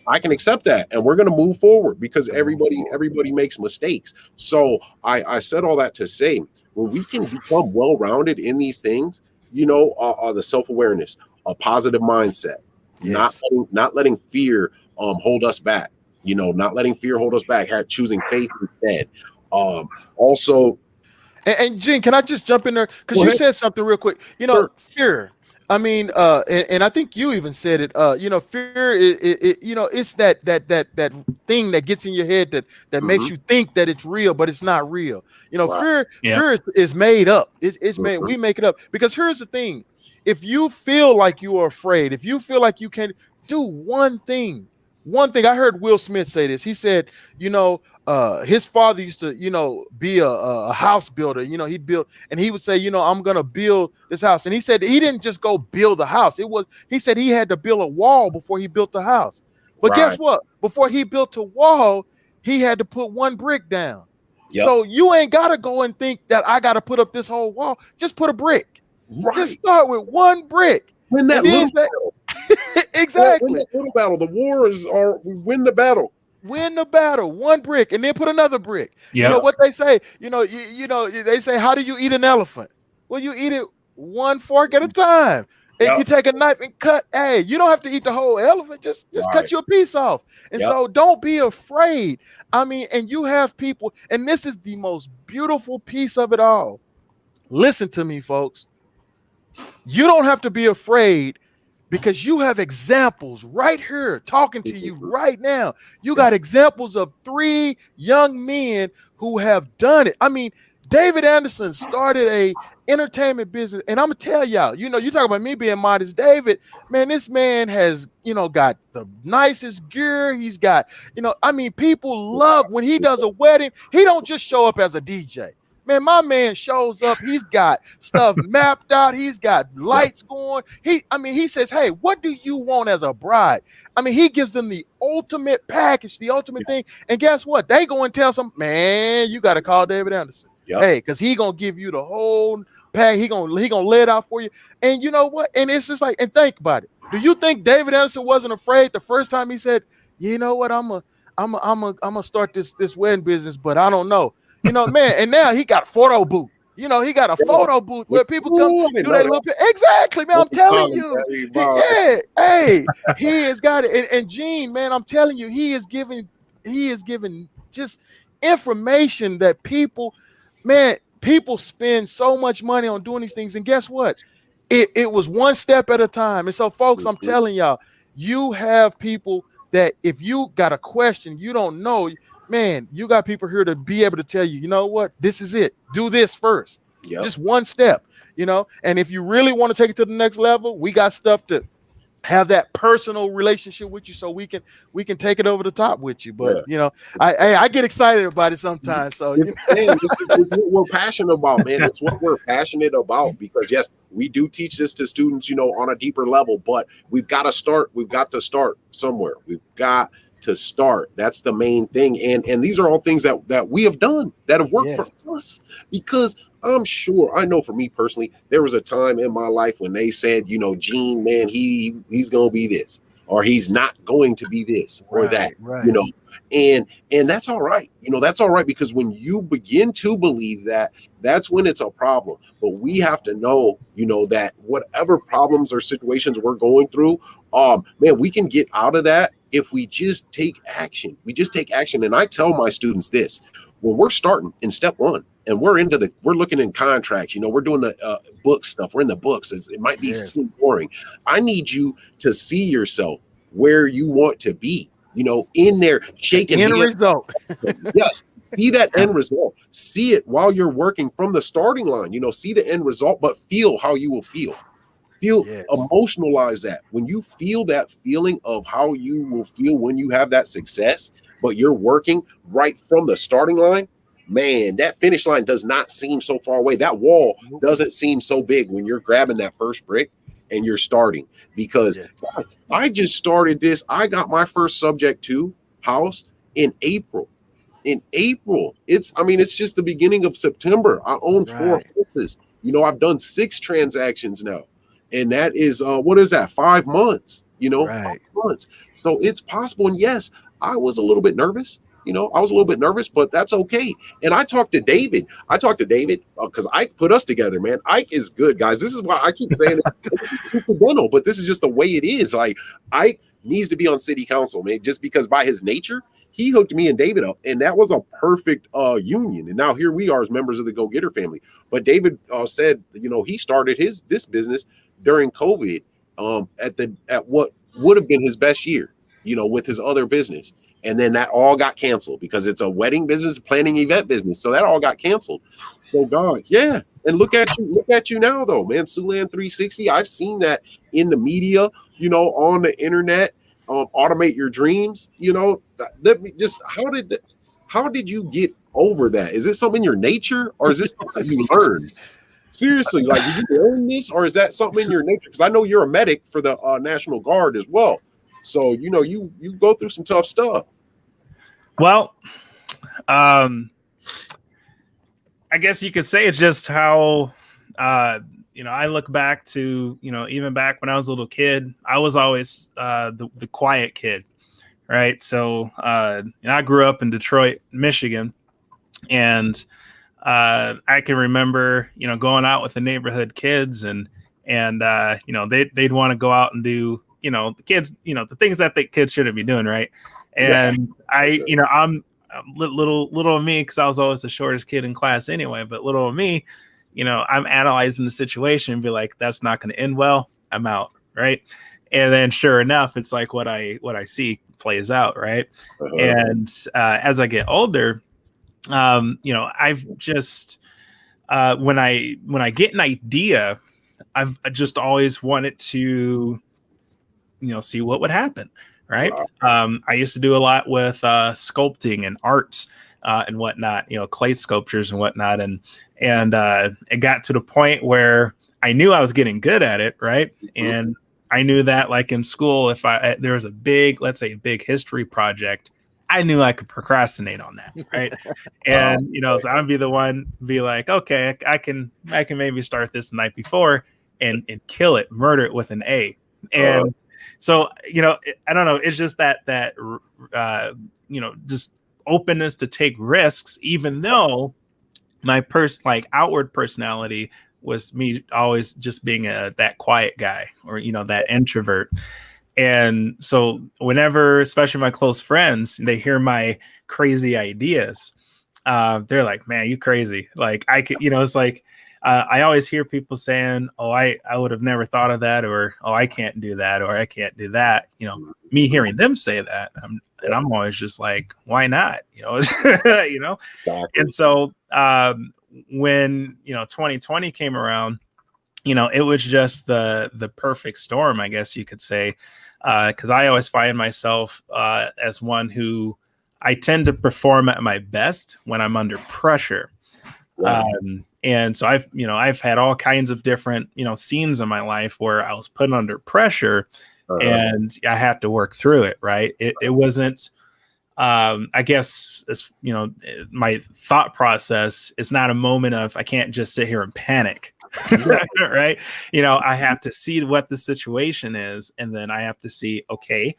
I can accept that, and we're going to move forward because everybody makes mistakes. So I said all that to say, when we can become well-rounded in these things, the self-awareness, a positive mindset, not letting fear hold us back, not letting fear hold us back, choosing faith instead. Also, and Gene, can I just jump in there because you said something real quick? Sure. Fear. I mean, and I think you even said it. Fear. It's that thing that gets in your head that makes you think that it's real, but it's not real. Fear is made up. It's made. We make it up because here's the thing: if you feel like you are afraid, if you feel like you can do one thing. I heard Will Smith say this. He said, his father used to, be a house builder. He'd build, and he would say, I'm going to build this house. And he said he didn't just go build the house. He said he had to build a wall before he built the house. But guess what? Before he built a wall, he had to put one brick down. Yep. So you ain't got to go and think that I got to put up this whole wall. Just put a brick. Right. Just start with one brick. Win that little battle. Exactly. Win that little battle. The war we win the battle. Win the battle, one brick, and then put another brick. Yep. You know what they say? They say, how do you eat an elephant? Well, you eat it one fork at a time. And you take a knife and cut. Hey, you don't have to eat the whole elephant. Just cut you a piece off. And so don't be afraid. I mean, and you have people, and this is the most beautiful piece of it all. Listen to me, folks. You don't have to be afraid because you have examples right here talking to you right now. You got examples of 3 young men who have done it. I mean, David Anderson started a entertainment business, and I'm gonna tell y'all, you talk about me being modest. David, man, this man has, got the nicest gear. He's got, people love when he does a wedding. He don't just show up as a DJ. Man, my man shows up. He's got stuff mapped out. He's got lights going. He says, hey, what do you want as a bride? I mean, he gives them the ultimate package, the ultimate thing. And guess what? They go and tell some, man, you got to call David Anderson. Yep. Hey, because he going to give you the whole pack. He gonna lay it out for you. And you know what? And it's just like, and think about it. Do you think David Anderson wasn't afraid the first time he said, you know what, I'm gonna start this wedding business, but I don't know. You know, man, and now he got a photo booth. You know, he got a photo booth where people come do their little exactly, man. I'm telling you. He has got it. And Gene, man, I'm telling you, he is giving just information that people spend so much money on doing these things. And guess what? It was one step at a time. And so, folks, I'm telling y'all, you have people that if you got a question, you don't know, man, you got people here to be able to tell you, you know what, this is it. Do this first. Yep. Just one step, you know. And if you really want to take it to the next level, we got stuff to have that personal relationship with you, so we can take it over the top with you. But you know, I get excited about it sometimes. So it's what we're passionate about, man. It's what we're passionate about, because yes, we do teach this to students, you know, on a deeper level, but we've got to start somewhere. We've got to start. That's the main thing. And these are all things that we have done that have worked for us, because I'm sure, I know for me personally, there was a time in my life when they said, you know, Gene, man, he's going to be this, or he's not going to be this or that, you know, and that's all right. You know, that's all right, because when you begin to believe that, that's when it's a problem. But we have to know, you know, that whatever problems or situations we're going through, man, we can get out of that if we just take action. We just take action. And I tell my students this: when we're starting in step one and we're looking in contracts, you know, we're doing the book stuff, we're in the books, it might be boring. I need you to see yourself where you want to be, you know, in there shaking end result. Yes, see that end result. See it while you're working from the starting line, you know, see the end result, but feel how you will feel. Emotionalize that. When you feel that feeling of how you will feel when you have that success, but you're working right from the starting line, man, that finish line does not seem so far away. That wall doesn't seem so big when you're grabbing that first brick and you're starting. Because I just started this. I got my first subject to house in April. It's just the beginning of September. I own 4 houses. You know, I've done 6 transactions now. And that is, what is that? 5 months, you know, 5 months. So it's possible. And yes, I was a little bit nervous. You know, I was a little bit nervous, but that's okay. And I talked to David because Ike put us together, man. Ike is good, guys. This is why I keep saying it's incidental, but this is just the way it is. Like, Ike needs to be on city council, man, just because by his nature, he hooked me and David up, and that was a perfect union. And now here we are as members of the GoGetter family. But David said, you know, he started this business during COVID at what would have been his best year, you know, with his other business. And then that all got canceled because it's a wedding business, planning event business. So that all got canceled. So God, yeah. And look at you now though, man. Siouxland 360. I've seen that in the media, you know, on the internet. Automate your dreams. You know, how did you get over that? Is this something in your nature, or is this something you learned? Seriously, like, did you learn this, or is that something in your nature? Because I know you're a medic for the National Guard as well. So, you know, you go through some tough stuff. Well, I guess you could say it's just how, you know, I look back to, you know, even back when I was a little kid, I was always the quiet kid, right? So I grew up in Detroit, Michigan, and I can remember, you know, going out with the neighborhood kids and you know, they'd want to go out and do, you know, the kids, you know, the things that the kids shouldn't be doing, right? And you know, I'm little of me, because I was always the shortest kid in class anyway. But little of me, you know, I'm analyzing the situation and be like, that's not going to end well. I'm out, right? And then sure enough, it's like what I see plays out, right? And as I get older, you know, I've just when I get an idea, I just always wanted to, you know, see what would happen, right? I used to do a lot with sculpting and arts, and whatnot, clay sculptures and whatnot. And it got to the point where I knew I was getting good at it, right? And I knew that, like in school, if there was a big, let's say a big history project, I knew I could procrastinate on that, right? And so I'd be the one be like, okay, I can maybe start this the night before and kill it, murder it with an A. And so I don't know, it's just that just openness to take risks, even though my outward personality was me always just being that quiet guy, or that introvert. And so whenever, especially my close friends, they hear my crazy ideas, they're like, man, you crazy. Like I could, it's like, I always hear people saying, oh, I would have never thought of that, or, oh, I can't do that, or I can't do that. Me hearing them say that, and I'm always just like, why not? Exactly. And so when 2020 came around, it was just the perfect storm, I guess you could say, because I always find myself as one who I tend to perform at my best when I'm under pressure. Wow. And so I've had all kinds of different, scenes in my life where I was put under pressure and I had to work through it. Right. It wasn't, I guess, my thought process is not a moment of, I can't just sit here and panic. Right. I have to see what the situation is. And then I have to see, okay,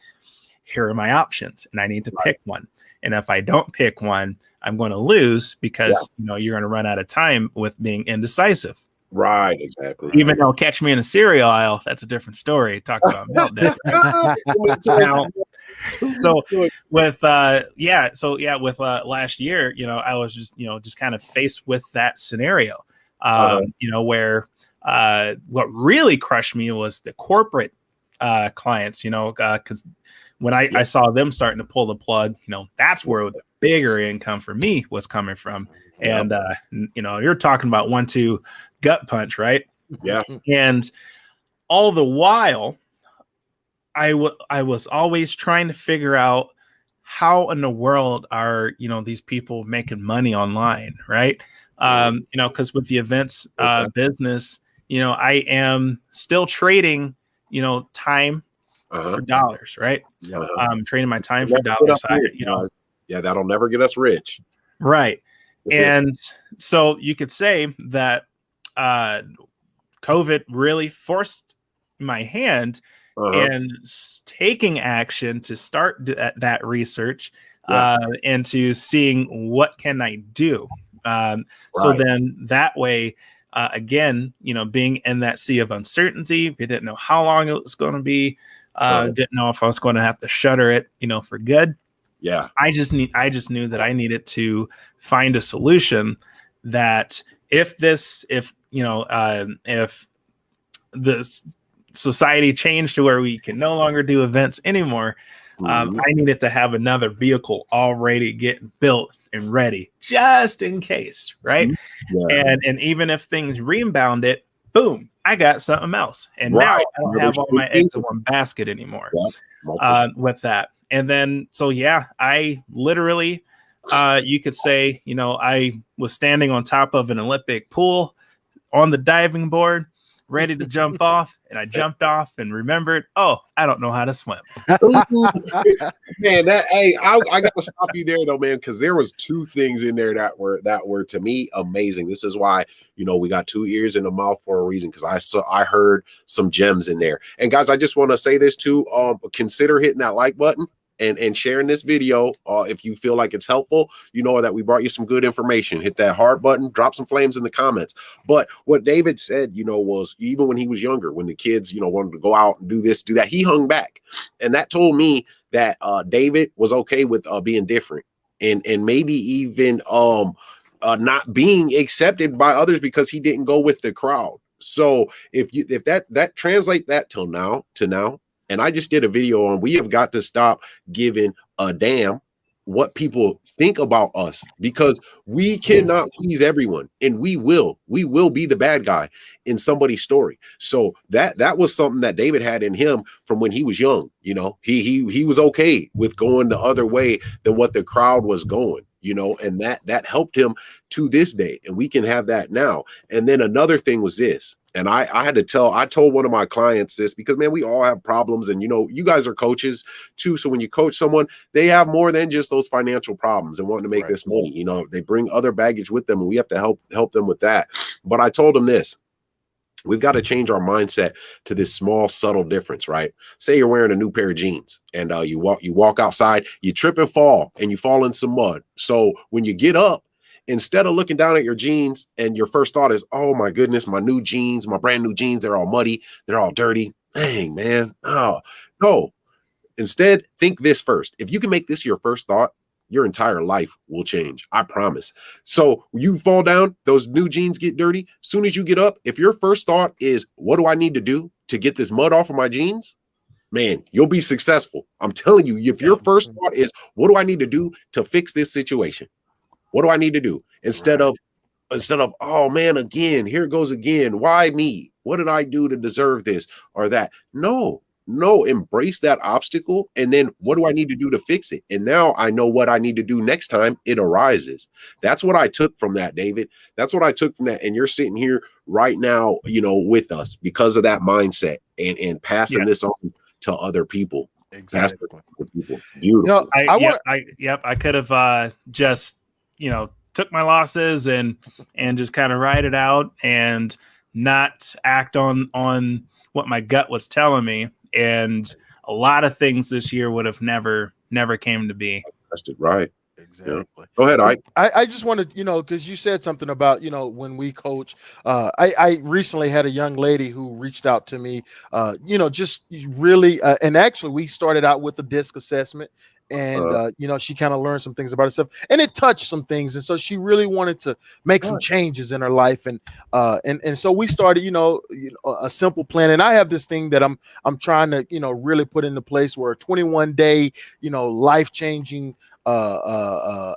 here are my options and I need to pick one. And if I don't pick one, I'm going to lose because, you're going to run out of time with being indecisive. Right. Exactly. Even though catch me in the cereal aisle, that's a different story. Talk about meltdown. So with last year, I was just kind of faced with that scenario, where what really crushed me was the corporate clients, because when I saw them starting to pull the plug, that's where the bigger income for me was coming from. And, you're talking about 1-2 gut punch, right? Yeah. And all the while, I was always trying to figure out how in the world are, these people making money online, right? Because with the events business, I am still trading, time for dollars, right? I'm trading my time for dollars. Yeah, that'll never get us rich. Right. And so you could say that COVID really forced my hand in taking action to start that research into seeing what can I do. So then that way, again, being in that sea of uncertainty, we didn't know how long it was going to be. Didn't know if I was going to have to shutter it, for good. Yeah. I just knew that I needed to find a solution that if the society changed to where we can no longer do events anymore, I needed to have another vehicle already getting built and ready just in case. Right. Yeah. And even if things rebounded, boom, I got something else. And now I don't have all my eggs in one basket anymore with that. And then, so I literally, you could say, I was standing on top of an Olympic pool on the diving board, ready to jump off, and I jumped off and remembered, oh, I don't know how to swim. Man, I got to stop you there though, man, because there was two things in there that were to me amazing. This is why we got 2 ears in the mouth for a reason, because I heard some gems in there. And guys, I just want to say this too: consider hitting that like button and sharing this video if you feel like it's helpful. That we brought you some good information. Hit that heart button, drop some flames in the comments. But what David said, was even when he was younger, when the kids, wanted to go out and do this, do that, he hung back. And that told me that David was okay with being different and maybe even not being accepted by others because he didn't go with the crowd. So if that translate that to now, and I just did a video on, we have got to stop giving a damn what people think about us, because we cannot please everyone, and we will be the bad guy in somebody's story. So that was something that David had in him from when he was young. He was okay with going the other way than what the crowd was going. and that helped him to this day. And we can have that now. And then another thing was this. And I told one of my clients this, because, man, we all have problems. And, you guys are coaches too. So when you coach someone, they have more than just those financial problems and wanting to make this money. They bring other baggage with them, and we have to help them with that. But I told them this. We've got to change our mindset to this small, subtle difference, right? Say you're wearing a new pair of jeans, and you walk outside, you trip and fall in some mud. So when you get up, instead of looking down at your jeans and your first thought is, oh my goodness, my new jeans, my brand new jeans, they're all muddy, they're all dirty. Dang, man. Oh, no. Instead, think this first. If you can make this your first thought, your entire life will change. I promise. So you fall down, those new jeans get dirty. As soon as you get up, if your first thought is, what do I need to do to get this mud off of my jeans? Man, you'll be successful. I'm telling you, if your first thought is, what do I need to do to fix this situation? What do I need to do? Instead of, oh man, again, here it goes again. Why me? What did I do to deserve this or that? No, embrace that obstacle. And then what do I need to do to fix it? And now I know what I need to do next time it arises. That's what I took from that, David. That's what I took from that. And you're sitting here right now, with us because of that mindset and passing this on to other people. Exactly. Beautiful. I could have just, took my losses and just kind of ride it out and not act on what my gut was telling me. And a lot of things this year would have never came to be. That's it, right. Exactly. Yeah. Go ahead, Ike. I just wanted, because you said something about, when we coach, I recently had a young lady who reached out to me, just really, and actually we started out with a DISC assessment. And, she kind of learned some things about herself, and it touched some things. And so she really wanted to make some changes in her life. And so we started, a simple plan. And I have this thing that I'm trying to, really put into place, where 21-day, life-changing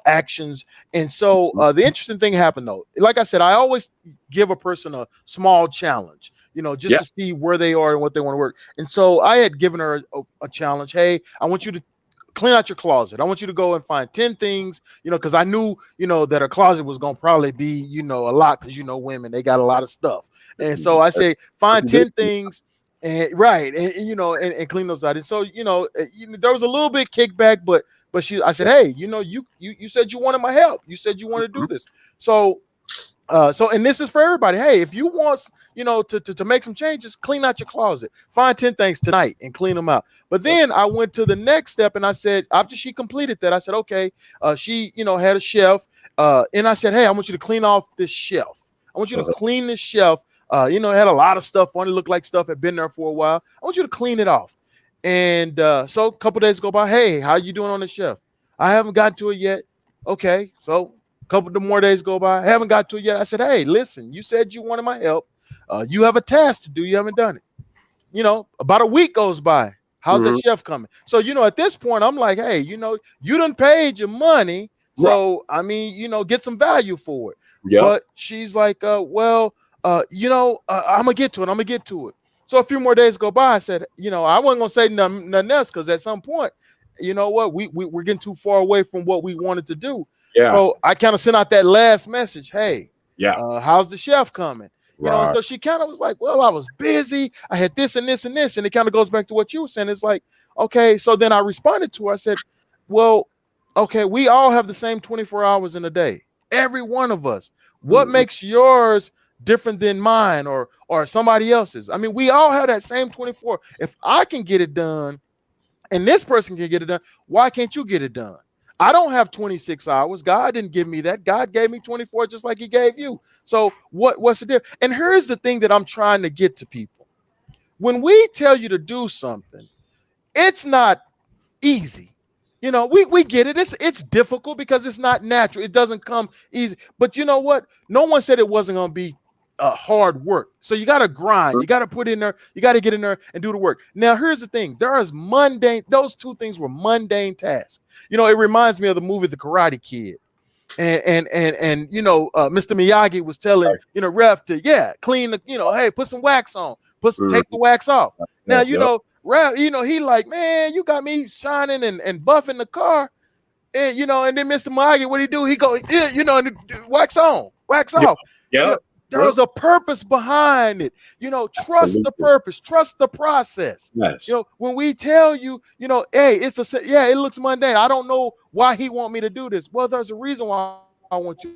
actions. And so the interesting thing happened, though. Like I said, I always give a person a small challenge, just to see where they are and what they want to work. And so I had given her a challenge. Hey, I want you to clean out your closet. I want you to go and find 10 things, because I knew, that her closet was going to probably be, a lot, because, women, they got a lot of stuff. And so I say, find 10 things and and clean those out. And so, there was a little bit kickback, but I said, hey, you said you wanted my help. You said you want to do this. So, and this is for everybody. Hey, if you want, to make some changes, clean out your closet. Find 10 things tonight and clean them out. But then I went to the next step, and I said, after she completed that, I said, okay, she, had a shelf. And I said, hey, I want you to clean off this shelf. I want you to clean this shelf. It had a lot of stuff on it. Looked like stuff had been there for a while. I want you to clean it off. And so a couple days go by. Hey, how you doing on the shelf? I haven't gotten to it yet. Okay, so couple of more days go by. I haven't got to it yet. I said, hey, listen, you said you wanted my help. You have a task to do. You haven't done it. About a week goes by. How's that chef coming? So, at this point, I'm like, hey, you done paid your money. So, get some value for it. Yeah. But she's like, I'm going to get to it. I'm going to get to it. So a few more days go by. I said, I wasn't going to say nothing else, because at some point, we're getting too far away from what we wanted to do. Yeah. So I kind of sent out that last message. Hey, how's the chef coming? And so she kind of was like, well, I was busy. I had this and this and this. And it kind of goes back to what you were saying. It's like, okay. So then I responded to her. I said, well, okay, we all have the same 24 hours in a day. Every one of us. What makes yours different than mine or somebody else's? I mean, we all have that same 24. If I can get it done and this person can get it done, why can't you get it done? I don't have 26 hours. God didn't give me that. God gave me 24, just like he gave you. So what's the difference? And here's the thing that I'm trying to get to people. When we tell you to do something, it's not easy. We get it. It's difficult because it's not natural. It doesn't come easy. But you know what? No one said it wasn't going to be hard work. So you got to grind. You got to put in there. You got to get in there and do the work. Now, here's the thing. Those two things were mundane tasks. It reminds me of the movie The Karate Kid. And Mr. Miyagi was telling, Ref to, clean the, hey, put some wax on. Take the wax off. Now, Ref, he like, man, you got me shining and buffing the car. and and then Mr. Miyagi, what he do? He go, yeah, and wax on, wax off. Yeah. There's a purpose behind it. Trust the purpose, trust the process. Yes. When we tell you, hey, it looks mundane. I don't know why he want me to do this. Well, there's a reason why I want you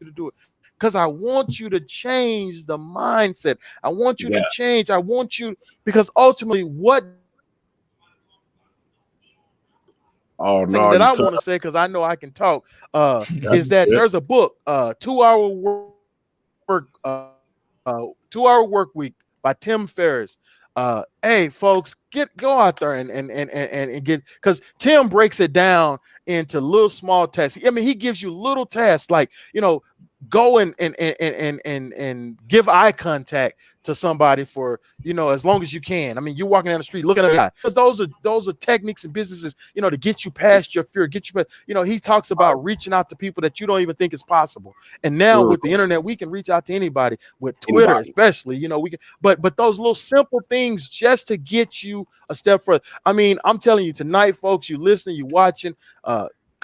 to do it. Because I want you to change the mindset. I want you to change. I want you, because ultimately what that I want to say, because I know I can talk, is that there's a book, 2 Hour Work Week by Tim Ferriss. Hey folks, go out there and get, because Tim breaks it down into little small tasks. I mean, he gives you little tasks like, go and give eye contact to somebody for as long as you can. I mean, you're walking down the street looking at a guy, because those are techniques and businesses to get you past your fear, he talks about reaching out to people that you don't even think is possible. And now with the internet, we can reach out to anybody, with Twitter especially, we can, but those little simple things just to get you a step further. I mean, I'm telling you tonight, folks, you listening, you watching,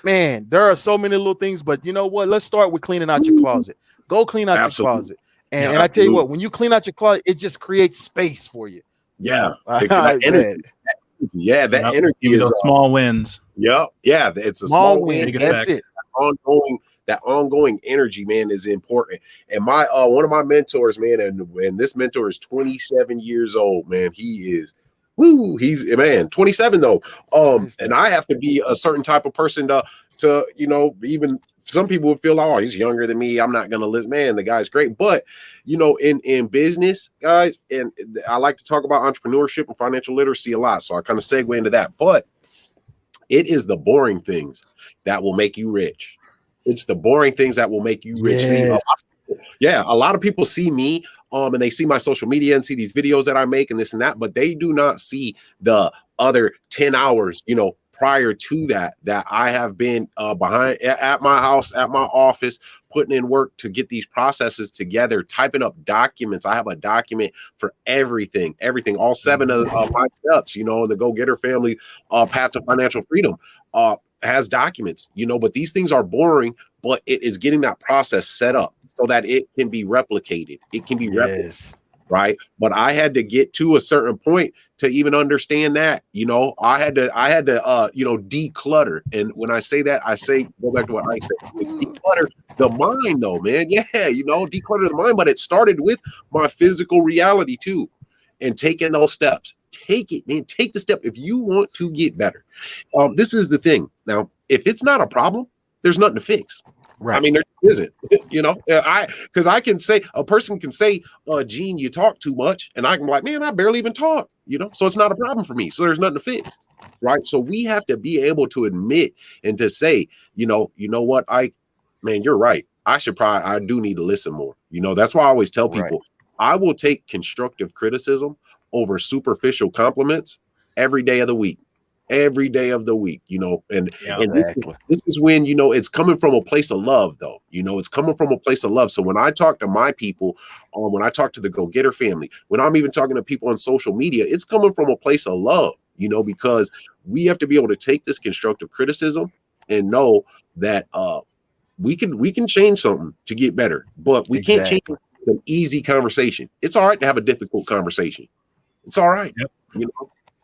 man, there are so many little things, but you know what? Let's start with cleaning out your closet. Go clean out your closet. And I tell you what, when you clean out your closet, it just creates space for you. Yeah. That energy is those small wins. Yeah. It's a small win. That's it. That ongoing energy, man, is important. And my one of my mentors, man, and this mentor is 27 years old, man. He's 27 though. And I have to be a certain type of person to even some people would feel, oh, he's younger than me, I'm not gonna listen. Man, the guy's great. But in business, guys, and I like to talk about entrepreneurship and financial literacy a lot, so I kind of segue into that. But it is the boring things that will make you rich. It's the boring things that will make you rich. Yes. A lot of people see me and they see my social media and see these videos that I make and this and that, but they do not see the other 10 hours, prior to that I have been behind at my house, at my office, putting in work to get these processes together, typing up documents. I have a document for everything, all 7 of my steps, the GoGetter Family Path to Financial Freedom has documents, but these things are boring, but it is getting that process set up so that it can be replicated. It can be replicated. Right. But I had to get to a certain point to even understand that, I had to declutter. And when I say that, go back to what I said, declutter the mind though, man. Yeah. Declutter the mind, but it started with my physical reality too. And taking those steps, take it, man, take the step. If you want to get better, this is the thing. Now, if it's not a problem, there's nothing to fix. Right. I mean, there isn't, because I can say, a person can say, Gene, you talk too much. And I can be like, man, I barely even talk, so it's not a problem for me. So there's nothing to fix. Right. So we have to be able to admit and to say, what, man, you're right. I do need to listen more. That's why I always tell people, I will take constructive criticism over superficial compliments every day of the week. And this is when, it's coming from a place of love though, it's coming from a place of love. So when I talk to my people, when I talk to the GoGetter family, when I'm even talking to people on social media, it's coming from a place of love, because we have to be able to take this constructive criticism and know that we can change something to get better, but we can't change an easy conversation. It's all right to have a difficult conversation. It's all right.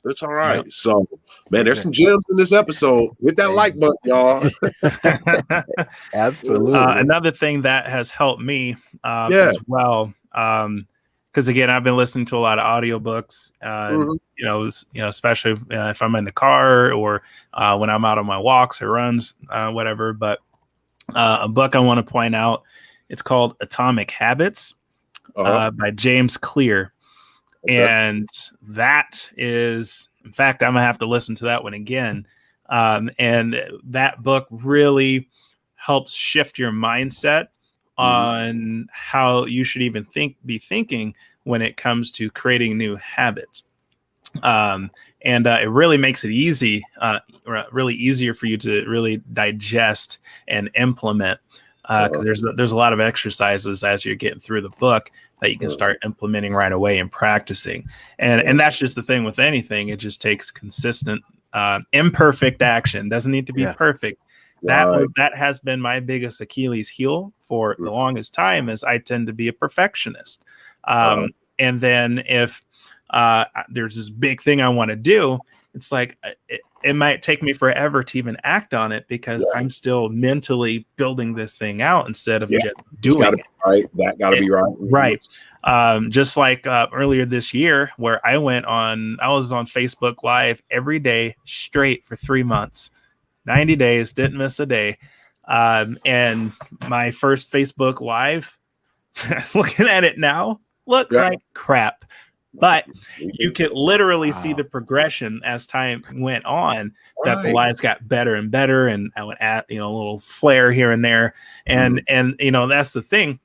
It's all right. Yep. So, man, there's some gems in this episode. Hit that like button, y'all. Absolutely. Another thing that has helped me as well, because again, I've been listening to a lot of audiobooks. Especially if I'm in the car or when I'm out on my walks or runs, whatever. But a book I want to point out, it's called Atomic Habits by James Clear. Okay. And that is, in fact, I'm gonna have to listen to that one again. And that book really helps shift your mindset on how you should even be thinking when it comes to creating new habits. And it really makes it really easier for you to really digest and implement. Because there's a lot of exercises as you're getting through the book that you can start implementing right away and practicing. And that's just the thing with anything. It just takes consistent, imperfect action. Doesn't need to be perfect. That has been my biggest Achilles heel for the longest time, is I tend to be a perfectionist. And then if there's this big thing I want to do, it's like it might take me forever to even act on it, because I'm still mentally building this thing out instead of just doing it. Right. That got to be right. Right. Just like earlier this year, where I was on Facebook Live every day straight for 3 months, 90 days, didn't miss a day. And my first Facebook Live, looking at it now, looked like crap. But you could literally see the progression as time went on, that the lives got better and better. And I would add, a little flair here and there. And that's the thing.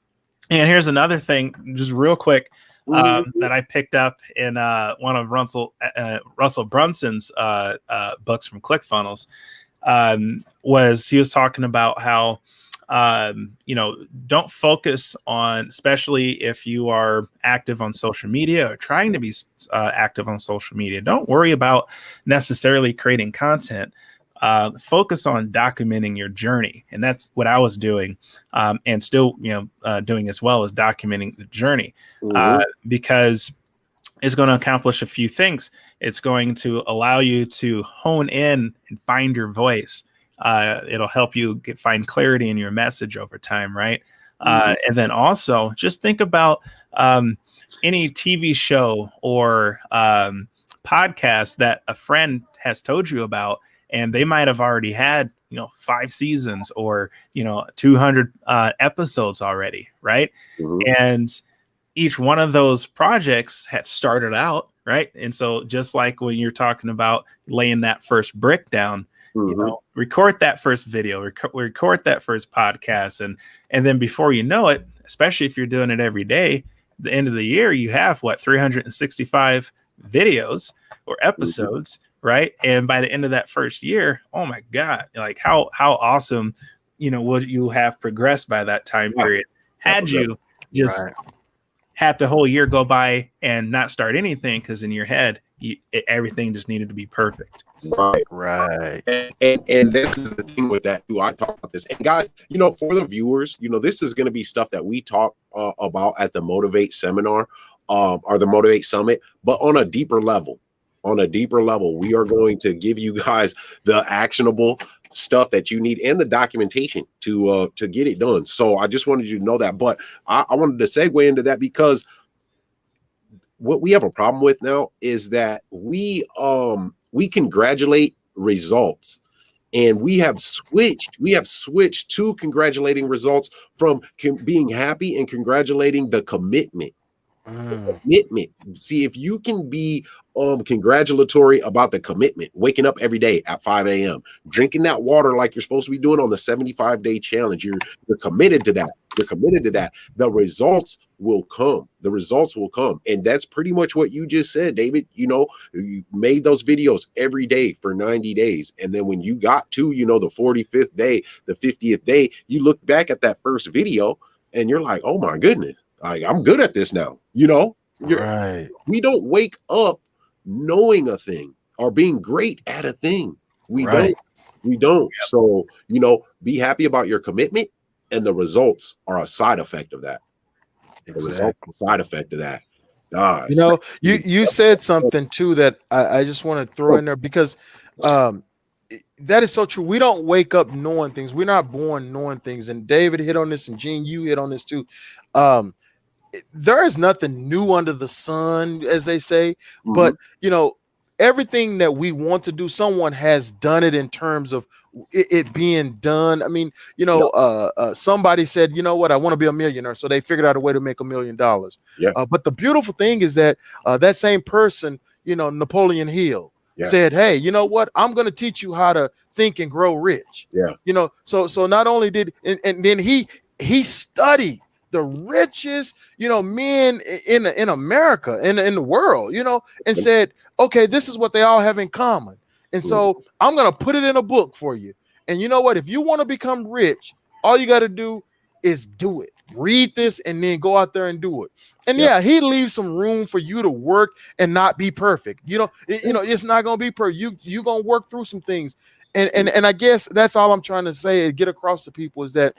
And here's another thing, just real quick, that I picked up in one of Russell Brunson's books from ClickFunnels. He was talking about how, don't focus on, especially if you are active on social media or trying to be active on social media, don't worry about necessarily creating content. Focus on documenting your journey. And that's what I was doing, and still, doing as well, as documenting the journey, because it's going to accomplish a few things. It's going to allow you to hone in and find your voice. It'll help you find clarity in your message over time, right? And then also just think about any TV show or podcast that a friend has told you about, and they might have already had 5 seasons or 200 episodes already, right? And each one of those projects had started out, right? And so just like when you're talking about laying that first brick down, record that first video, record that first podcast, and then before you know it, especially if you're doing it every day, the end of the year, you have 365 videos or episodes, right? And by the end of that first year, oh my God, like how awesome, would you have progressed by that time period had you just had the whole year go by and not start anything, because in your head, everything just needed to be perfect. Right. And this is the thing with that too. I talk about this, and guys, for the viewers, this is going to be stuff that we talk about at the Motivate seminar, or the Motivate Summit, but on a deeper level. We are going to give you guys the actionable stuff that you need and the documentation to get it done. So I just wanted you to know that. But I wanted to segue into that, because what we have a problem with now is that we congratulate results, and we have switched to congratulating results from being happy and congratulating the commitment. See, if you can be congratulatory about the commitment, waking up every day at 5 a.m., drinking that water like you're supposed to be doing on the 75-day challenge, you're committed to that. The results will come. And that's pretty much what you just said, David. You made those videos every day for 90 days. And then when you got to, the 45th day, the 50th day, you look back at that first video and you're like, oh my goodness, like, I'm good at this now. We don't wake up knowing a thing or being great at a thing. We don't. So, be happy about your commitment, and the results are a side effect of that. Guys, you said something too that I just want to throw in there, because that is so true. We don't wake up knowing things. We're not born knowing things. And David hit on this, and Gene, you hit on this too. There is nothing new under the sun, as they say, but everything that we want to do, someone has done it in terms of it being done. I mean, somebody said, I want to be a millionaire. So they figured out a way to make $1 million. But the beautiful thing is that that same person, Napoleon Hill, said, hey, you know what? I'm going to teach you how to think and grow rich. So not only did, and then he studied the richest, men in America, in the world, and said, okay, this is what they all have in common. And so I'm going to put it in a book for you. And you know what? If you want to become rich, all you got to do is do it. Read this and then go out there and do it. And he leaves some room for you to work and not be perfect. It's not going to be perfect. You're going to work through some things. And I guess that's all I'm trying to say, get across to people, is that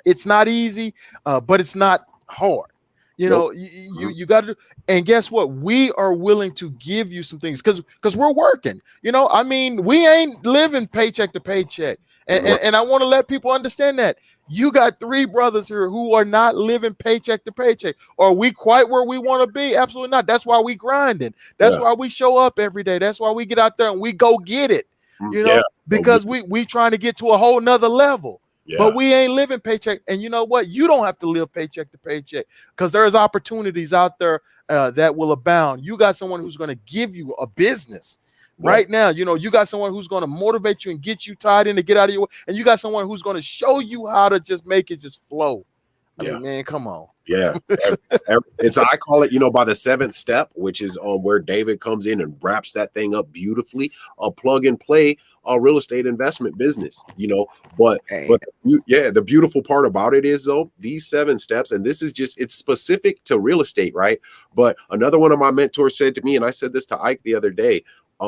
it's not easy, but it's not hard. You know, you got to, and guess what? We are willing to give you some things because we're working. You know, I mean, we ain't living paycheck to paycheck, and I want to let people understand that. You got 3 brothers here who are not living paycheck to paycheck. Are we quite where we want to be? Absolutely not. That's why we grinding. That's why we show up every day. That's why we get out there and we go get it. You know, because we trying to get to a whole nother level. But we ain't living paycheck. And you know what? You don't have to live paycheck to paycheck, because there's opportunities out there that will abound. You got someone who's going to give you a business right now. You know, you got someone who's going to motivate you and get you tied in to get out of your way. And you got someone who's going to show you how to just make it just flow. I mean, man, come on. I call it, you know, by the 7th step, which is where David comes in and wraps that thing up beautifully. A plug and play real estate investment business, you know. But the beautiful part about it is, though, these 7 steps, and this is just, it's specific to real estate, right? But another one of my mentors said to me, and I said this to Ike the other day,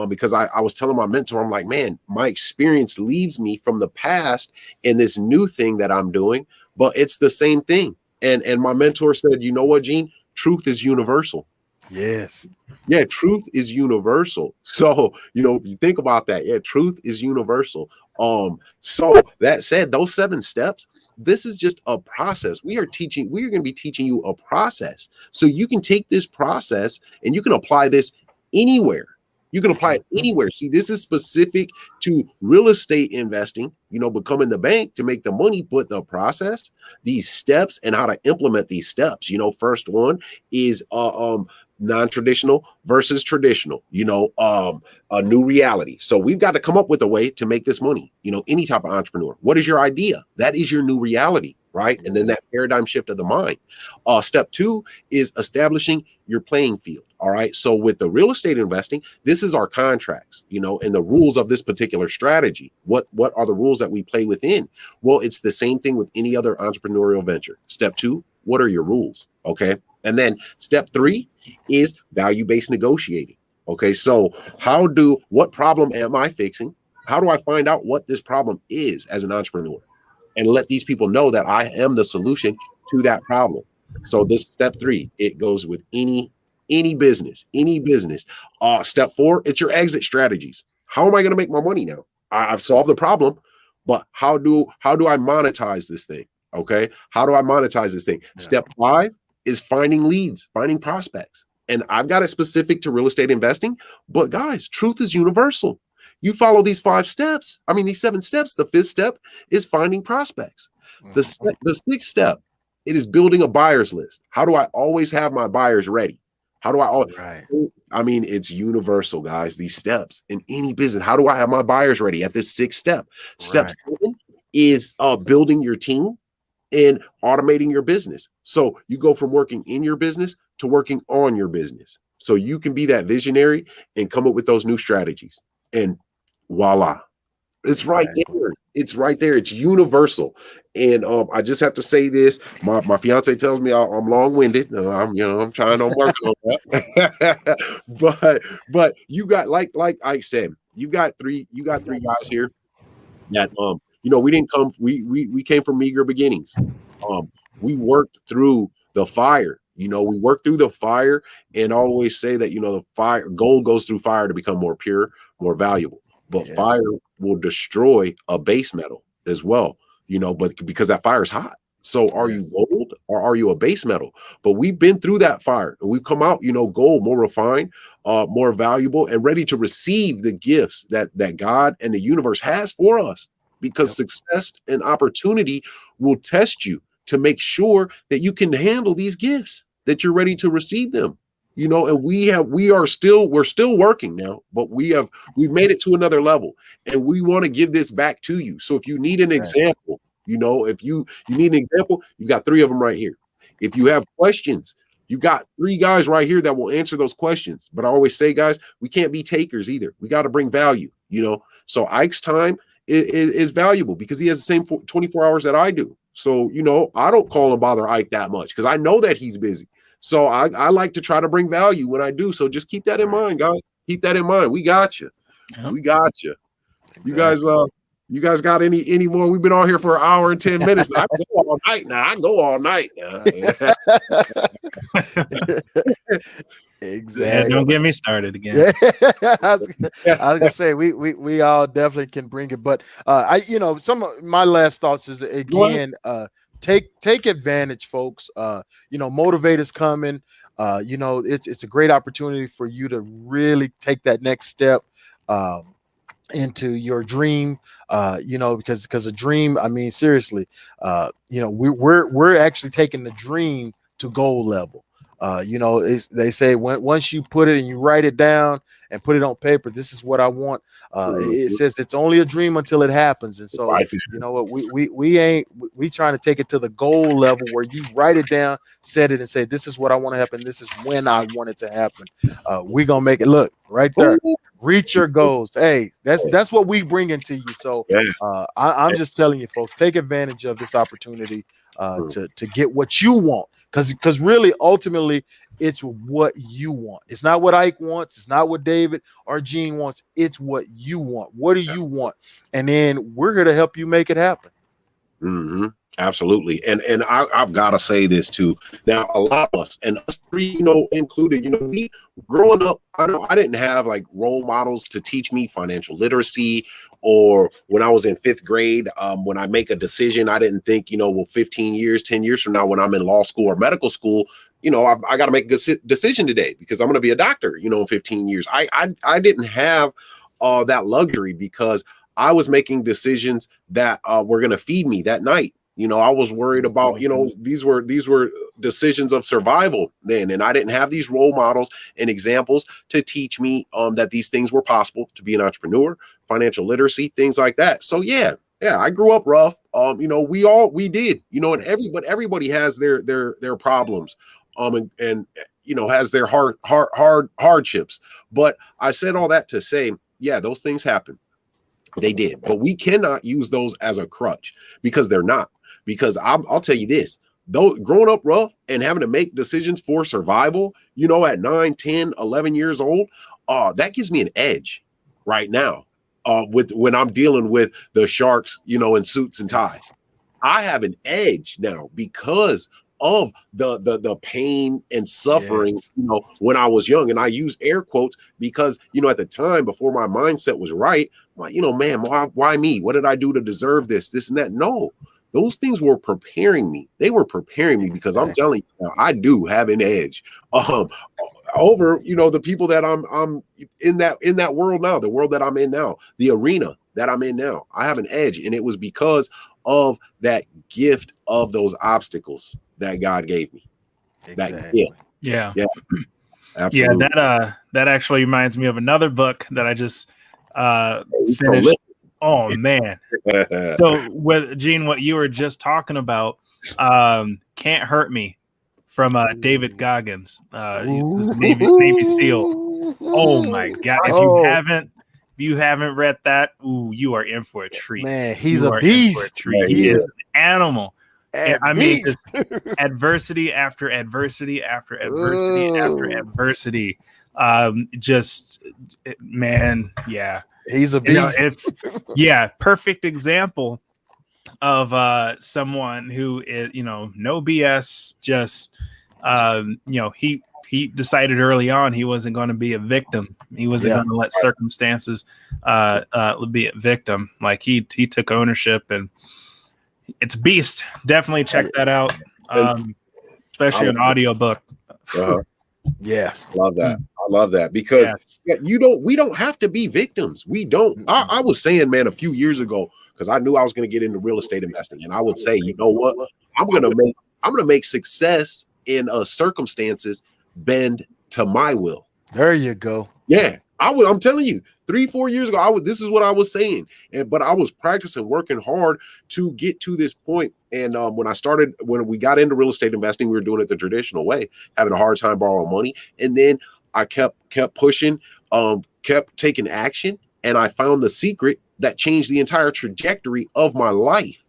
because I was telling my mentor, I'm like, man, my experience leaves me from the past in this new thing that I'm doing, but it's the same thing. And my mentor said, you know what, Gene? Truth is universal. Yes. Yeah, truth is universal. So, you know, you think about that. Yeah, truth is universal. So that said, those 7 steps, this is just a process. We are going to be teaching you a process. So you can take this process and you can apply this anywhere. You can apply it anywhere. See, this is specific to real estate investing, you know, becoming the bank to make the money, but the process, these steps and how to implement these steps. You know, first one is non-traditional versus traditional, you know, a new reality. So we've got to come up with a way to make this money. You know, any type of entrepreneur. What is your idea? That is your new reality, right? And then that paradigm shift of the mind. Step 2 is establishing your playing field. All right. So with the real estate investing, this is our contracts, you know, and the rules of this particular strategy. What are the rules that we play within? Well, it's the same thing with any other entrepreneurial venture. Step 2, what are your rules? Okay. And then step 3 is value-based negotiating. Okay. So what problem am I fixing? How do I find out what this problem is as an entrepreneur and let these people know that I am the solution to that problem? So this step 3, it goes with any business. Step 4, it's your exit strategies. How am I going to make my money now? I've solved the problem, but how do I monetize this thing? Okay. How do I monetize this thing? Yeah. Step 5 is finding leads, finding prospects. And I've got it specific to real estate investing, but guys, truth is universal. You follow these 5 steps. I mean, these 7 steps. The 5th step is finding prospects. The 6th step, it is building a buyer's list. How do I always have my buyers ready? How do I always, I mean, it's universal, guys, these steps in any business. How do I have my buyers ready at this 6th step? Step 7 is building your team and automating your business. So you go from working in your business to working on your business. So you can be that visionary and come up with those new strategies. And voila, it's right there. It's right there. It's universal. And I just have to say this. My fiance tells me I'm long-winded. I'm trying on working on that. but you got like I said, you got three guys here that we came from meager beginnings. We worked through the fire. We work through the fire, and always say that, the gold goes through fire to become more pure, more valuable. But fire will destroy a base metal as well, but because that fire is hot. So are you gold or are you a base metal? But we've been through that fire and we've come out, gold, more refined, more valuable, and ready to receive the gifts that God and the universe has for us, because success and opportunity will test you to make sure that you can handle these gifts, that you're ready to receive them. And we're still working now, but we've made it to another level, and we want to give this back to you. So if you need an example, if you need an example, you got 3 of them right here. If you have questions, you got 3 guys right here that will answer those questions. But I always say, guys, we can't be takers either. We got to bring value, So Ike's time is valuable because he has the same 24 hours that I do. So, I don't call and bother Ike that much because I know that he's busy. So I like to try to bring value when I do. So just keep that in mind, guys. Keep that in mind. We got you. We got you. Exactly. You guys got any more? We've been on here for an hour and 10 minutes. I can go all night now. I go all night now. Exactly. Yeah, don't get me started again. Yeah. I was gonna say we all definitely can bring it, but some of my last thoughts is again, take advantage, folks. Motivators coming. It's a great opportunity for you to really take that next step into your dream. Because a dream, I mean, seriously, we're actually taking the dream to goal level. They say once you put it and you write it down and put it on paper, this is what I want. It says it's only a dream until it happens. And so, you know what, we trying to take it to the goal level where you write it down, set it, and say, this is what I want to happen. This is when I want it to happen. We're going to make it look right there. Reach your goals. Hey, that's what we bring into you. So I'm just telling you, folks, take advantage of this opportunity to get what you want. Because really, ultimately, it's what you want. It's not what Ike wants. It's not what David or Gene wants. It's what you want. What do you want? And then we're here to help you make it happen. Mm-hmm. Absolutely. And I've got to say this too. Now, a lot of us, and us three, included, we growing up, I didn't have like role models to teach me financial literacy, or when I was in 5th grade, when I make a decision, I didn't think, 15 years, 10 years from now, when I'm in law school or medical school, I got to make a decision today because I'm going to be a doctor, in 15 years. I didn't have that luxury because I was making decisions that were going to feed me that night. I was worried about, these were decisions of survival then. And I didn't have these role models and examples to teach me that these things were possible, to be an entrepreneur, financial literacy, things like that. So yeah, I grew up rough. We did, and everybody has their problems and has their hardships. But I said all that to say, yeah, those things happen. They did, but we cannot use those as a crutch because they're not. Because I'll tell you this, though, growing up rough and having to make decisions for survival, at 9, 10, 11 years old, that gives me an edge right now when I'm dealing with the sharks, in suits and ties. I have an edge now because of the pain and suffering, when I was young. And I use air quotes because, at the time before my mindset was right, I'm like, man, why me? What did I do to deserve this and that? No. Those things were preparing me. They were preparing me because I'm telling you now, I do have an edge over, the people that I'm in that world now, the world that I'm in now, the arena that I'm in now. I have an edge, and it was because of that gift of those obstacles that God gave me. Exactly. Yeah. Absolutely. Yeah, that actually reminds me of another book that I just finished. Oh man. So with Gene, what you were just talking about, Can't Hurt Me from David Goggins, Navy SEAL. Oh my God. If you haven't read that, you are in for a treat. Man, he's a beast. He is an animal. I mean, just adversity after adversity after adversity after adversity. Man, yeah. He's a beast. Perfect example of someone who is, no BS, just he decided early on he wasn't going to be a victim. He wasn't going to let circumstances be a victim. Like he took ownership, and it's beast. Definitely check that out. Especially an audiobook. Yes. Love that. I love that because we don't have to be victims. We don't. I was saying, man, a few years ago, because I knew I was going to get into real estate investing, and I would say, you know what, I'm going to make success in circumstances bend to my will. There you go. Yeah. I'm telling you, 3-4 years ago, this is what I was saying. But I was practicing, working hard to get to this point. And when we got into real estate investing, we were doing it the traditional way, having a hard time borrowing money. And then I kept pushing, kept taking action. And I found the secret that changed the entire trajectory of my life.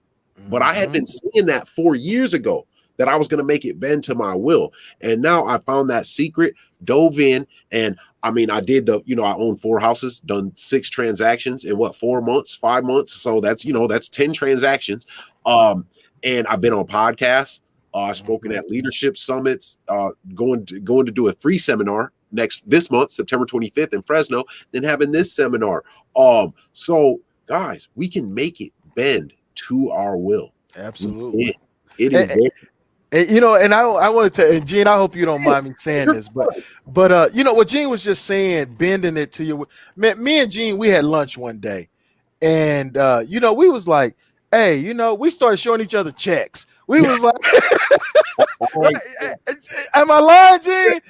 But I had been saying that 4 years ago, that I was going to make it bend to my will. And now I found that secret, dove in, and I mean, I did I own 4 houses, done 6 transactions in 4 months, 5 months. So that's 10 transactions. And I've been on podcasts. I've spoken at leadership summits, going to do a free seminar this month, September 25th in Fresno, then having this seminar. So guys, we can make it bend to our will. Absolutely. It is. And I wanted to, and Gene, I hope you don't mind me saying this, but what Gene was just saying, bending it to you. Me and Gene, we had lunch one day, and we was like, hey, we started showing each other checks. We was like, am I lying, Gene?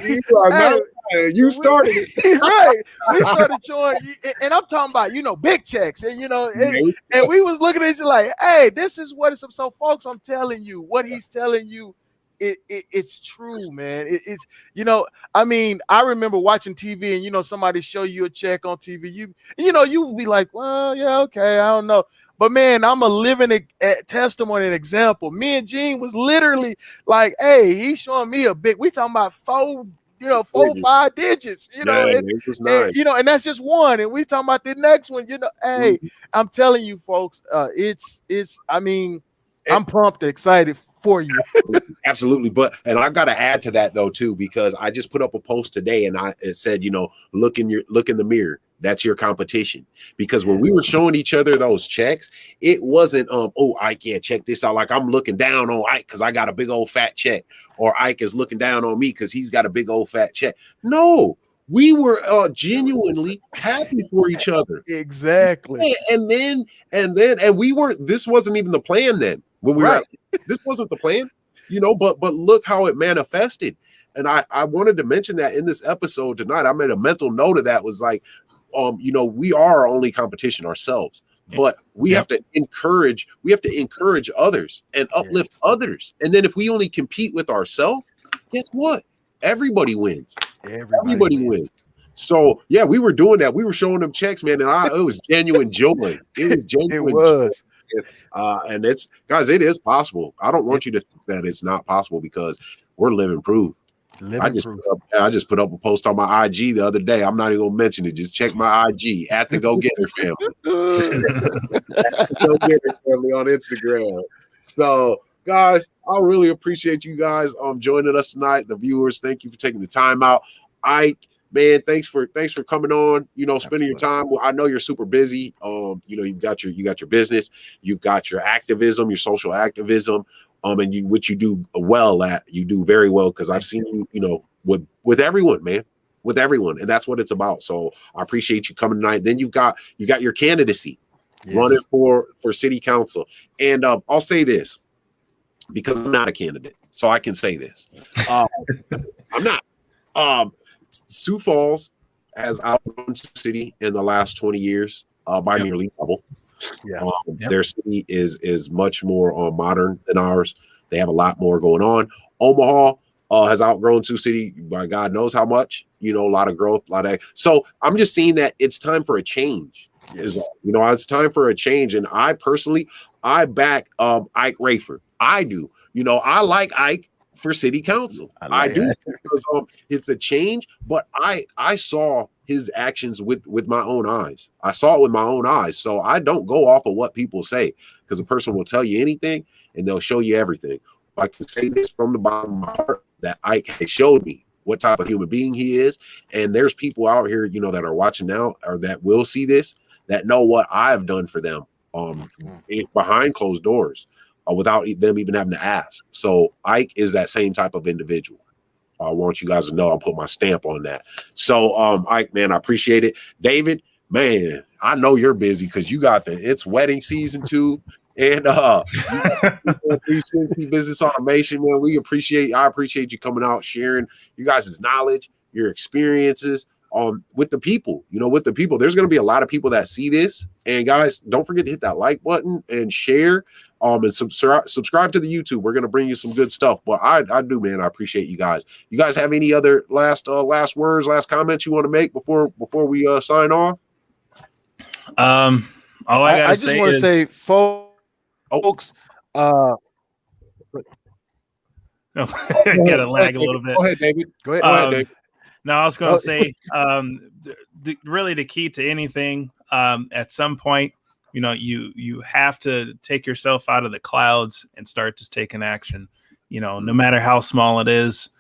You are not. You started it. Right. We started showing, and I'm talking about, big checks. And, and we was looking at you like, hey, this is what it's. So, folks, I'm telling you, what he's telling you, it's true, man. It's, I mean, I remember watching TV and, somebody show you a check on TV. You would be like, well, yeah, okay, I don't know. But man, I'm a living testimony and example. Me and Gene was literally like, hey, he's showing me a big, we talking about 4, 5 digits, and that's just one. And we talking about the next one, hey, I'm telling you folks, I mean, I'm pumped, excited for you. Absolutely. And I've got to add to that though, too, because I just put up a post today and it said, look in the mirror. That's your competition. Because when we were showing each other those checks, it wasn't, Ike, yeah, check this out. Like I'm looking down on Ike because I got a big old fat check, or Ike is looking down on me because he's got a big old fat check. No, we were genuinely happy for each other. Exactly. And we weren't, this wasn't even the plan then when we were, this wasn't the plan, but look how it manifested. And I wanted to mention that in this episode tonight. I made a mental note of that, was like, we are our only competition ourselves, but we have to encourage others and uplift others. And then if we only compete with ourselves, guess what? Everybody wins. Everybody wins. So yeah, we were doing that. We were showing them checks, man. And it was genuine joy. It was genuine. It was. Joy. And it's, guys, it is possible. I don't want you to think that it's not possible, because we're living proof. I just put up a post on my IG the other day. I'm not even gonna mention it. Just check my IG at the GoGetter Family. GoGetter Family on Instagram. So, guys, I really appreciate you guys joining us tonight. The viewers, thank you for taking the time out. Ike, man, thanks for coming on. Spending your time. I know you're super busy. You've got your business, you've got your activism, your social activism. And which you do well at, you do very well, because I've seen you, with everyone, man, with everyone, and that's what it's about. So I appreciate you coming tonight. Then you got your candidacy, running for city council, and I'll say this, because I'm not a candidate, so I can say this. I'm not. Sioux Falls has outgrown Sioux City in the last 20 years by nearly double. Their city is much more modern than ours. They have a lot more going on. Omaha has outgrown Sioux City by God knows how much. A lot of growth, so I'm just seeing that it's time for a change. It's time for a change. And I personally, I back Ike Rayford. I do. I like Ike for city council. I do, because it's a change. But I saw his actions with my own eyes. I saw it with my own eyes. So I don't go off of what people say, because a person will tell you anything and they'll show you everything. I can say this from the bottom of my heart, that Ike has showed me what type of human being he is. And there's people out here, that are watching now, or that will see this, that know what I've done for them behind closed doors, without them even having to ask. So Ike is that same type of individual. I want you guys to know I'll put my stamp on that. So Ike, man, I appreciate it. David, man, I know you're busy, because you got it's wedding season too. And 360 business automation, man. I appreciate you coming out, sharing you guys' knowledge, your experiences with the people. There's going to be a lot of people that see this. And guys, don't forget to hit that like button and share. And subscribe to the YouTube. We're going to bring you some good stuff. But I do, man. I appreciate you guys. You guys have any other last words, last comments you want to make before we sign off? All I just want to say, folks. Gotta lag a little bit. Go ahead, David. Go ahead, David. No, I was going to say, really the key to anything, at some point, you have to take yourself out of the clouds and start just taking action, no matter how small it is.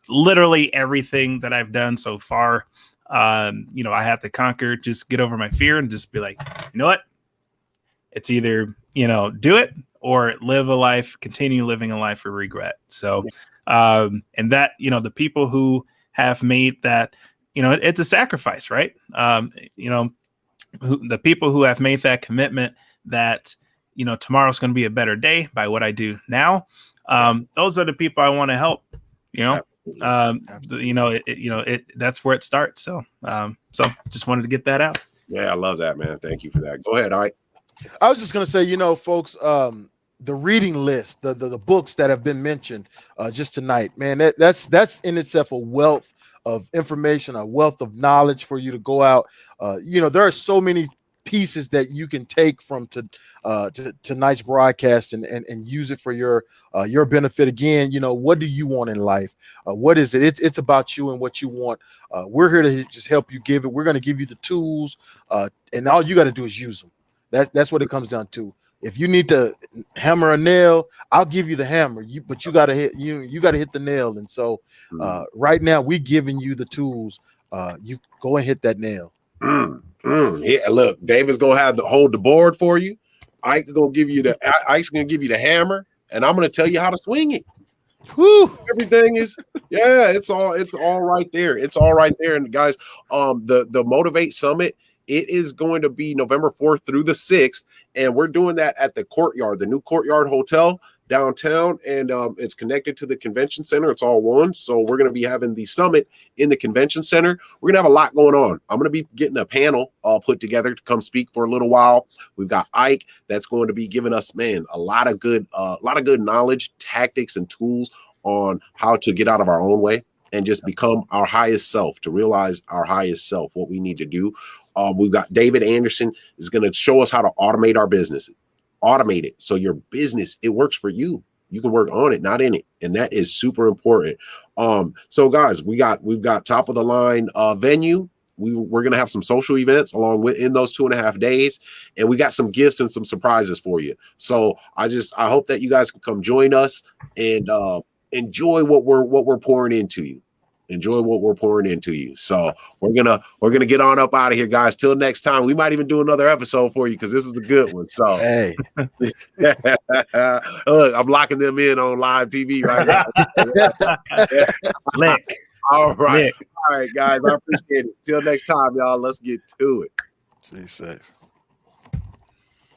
Literally everything that I've done so far, I have to conquer, just get over my fear and just be like, you know what? It's either, do it or continue living a life of regret. So, and that, the people who have made that, it's a sacrifice, right? The people who have made that commitment that, tomorrow's going to be a better day by what I do now. Those are the people I want to help, that's where it starts. So just wanted to get that out. Yeah, I love that, man. Thank you for that. Go ahead. All right. I was just going to say, folks, the reading list, the books that have been mentioned just tonight, man, that's in itself a wealth of information, a wealth of knowledge for you to go out. There are so many pieces that you can take from tonight's broadcast and use it for your benefit. Again, what do you want in life? What is it? It's about you and what you want. We're here to just help you give it. We're going to give you the tools, and all you got to do is use them. That's what it comes down to. If you need to hammer a nail, I'll give you the hammer. But you gotta hit the nail. And so right now we're giving you the tools. You go and hit that nail. Yeah, look, David's gonna hold the board for you. Ike's gonna give you the hammer, and I'm gonna tell you how to swing it. Whew. Everything is, it's all right there. It's all right there. And guys, the Motivate Summit, it is going to be November 4th through the 6th, and we're doing that at the Courtyard, the new Courtyard Hotel downtown, and it's connected to the convention center. It's all one. So we're going to be having the summit in the convention center. We're going to have a lot going on. I'm going to be getting a panel all put together to come speak for a little while. We've got Ike that's going to be giving us, man, a lot of good knowledge, tactics, and tools on how to get out of our own way and just become our highest self, to realize our highest self, what we need to do. We've got David Anderson is going to show us how to automate our business. Automate it so your business, it works for you. You can work on it, not in it. And that is super important. So guys, we've got top of the line venue. We're going to have some social events along with in those 2.5 days. And we got some gifts and some surprises for you. So I hope that you guys can come join us and enjoy what we're pouring into you. Enjoy what we're pouring into you. So we're gonna get on up out of here, guys. Till next time. We might even do another episode for you because this is a good one. So hey, look, I'm locking them in on live TV right now. Slick. All right, Slick. all right, guys. I appreciate it. Till next time, y'all. Let's get to it. Stay safe.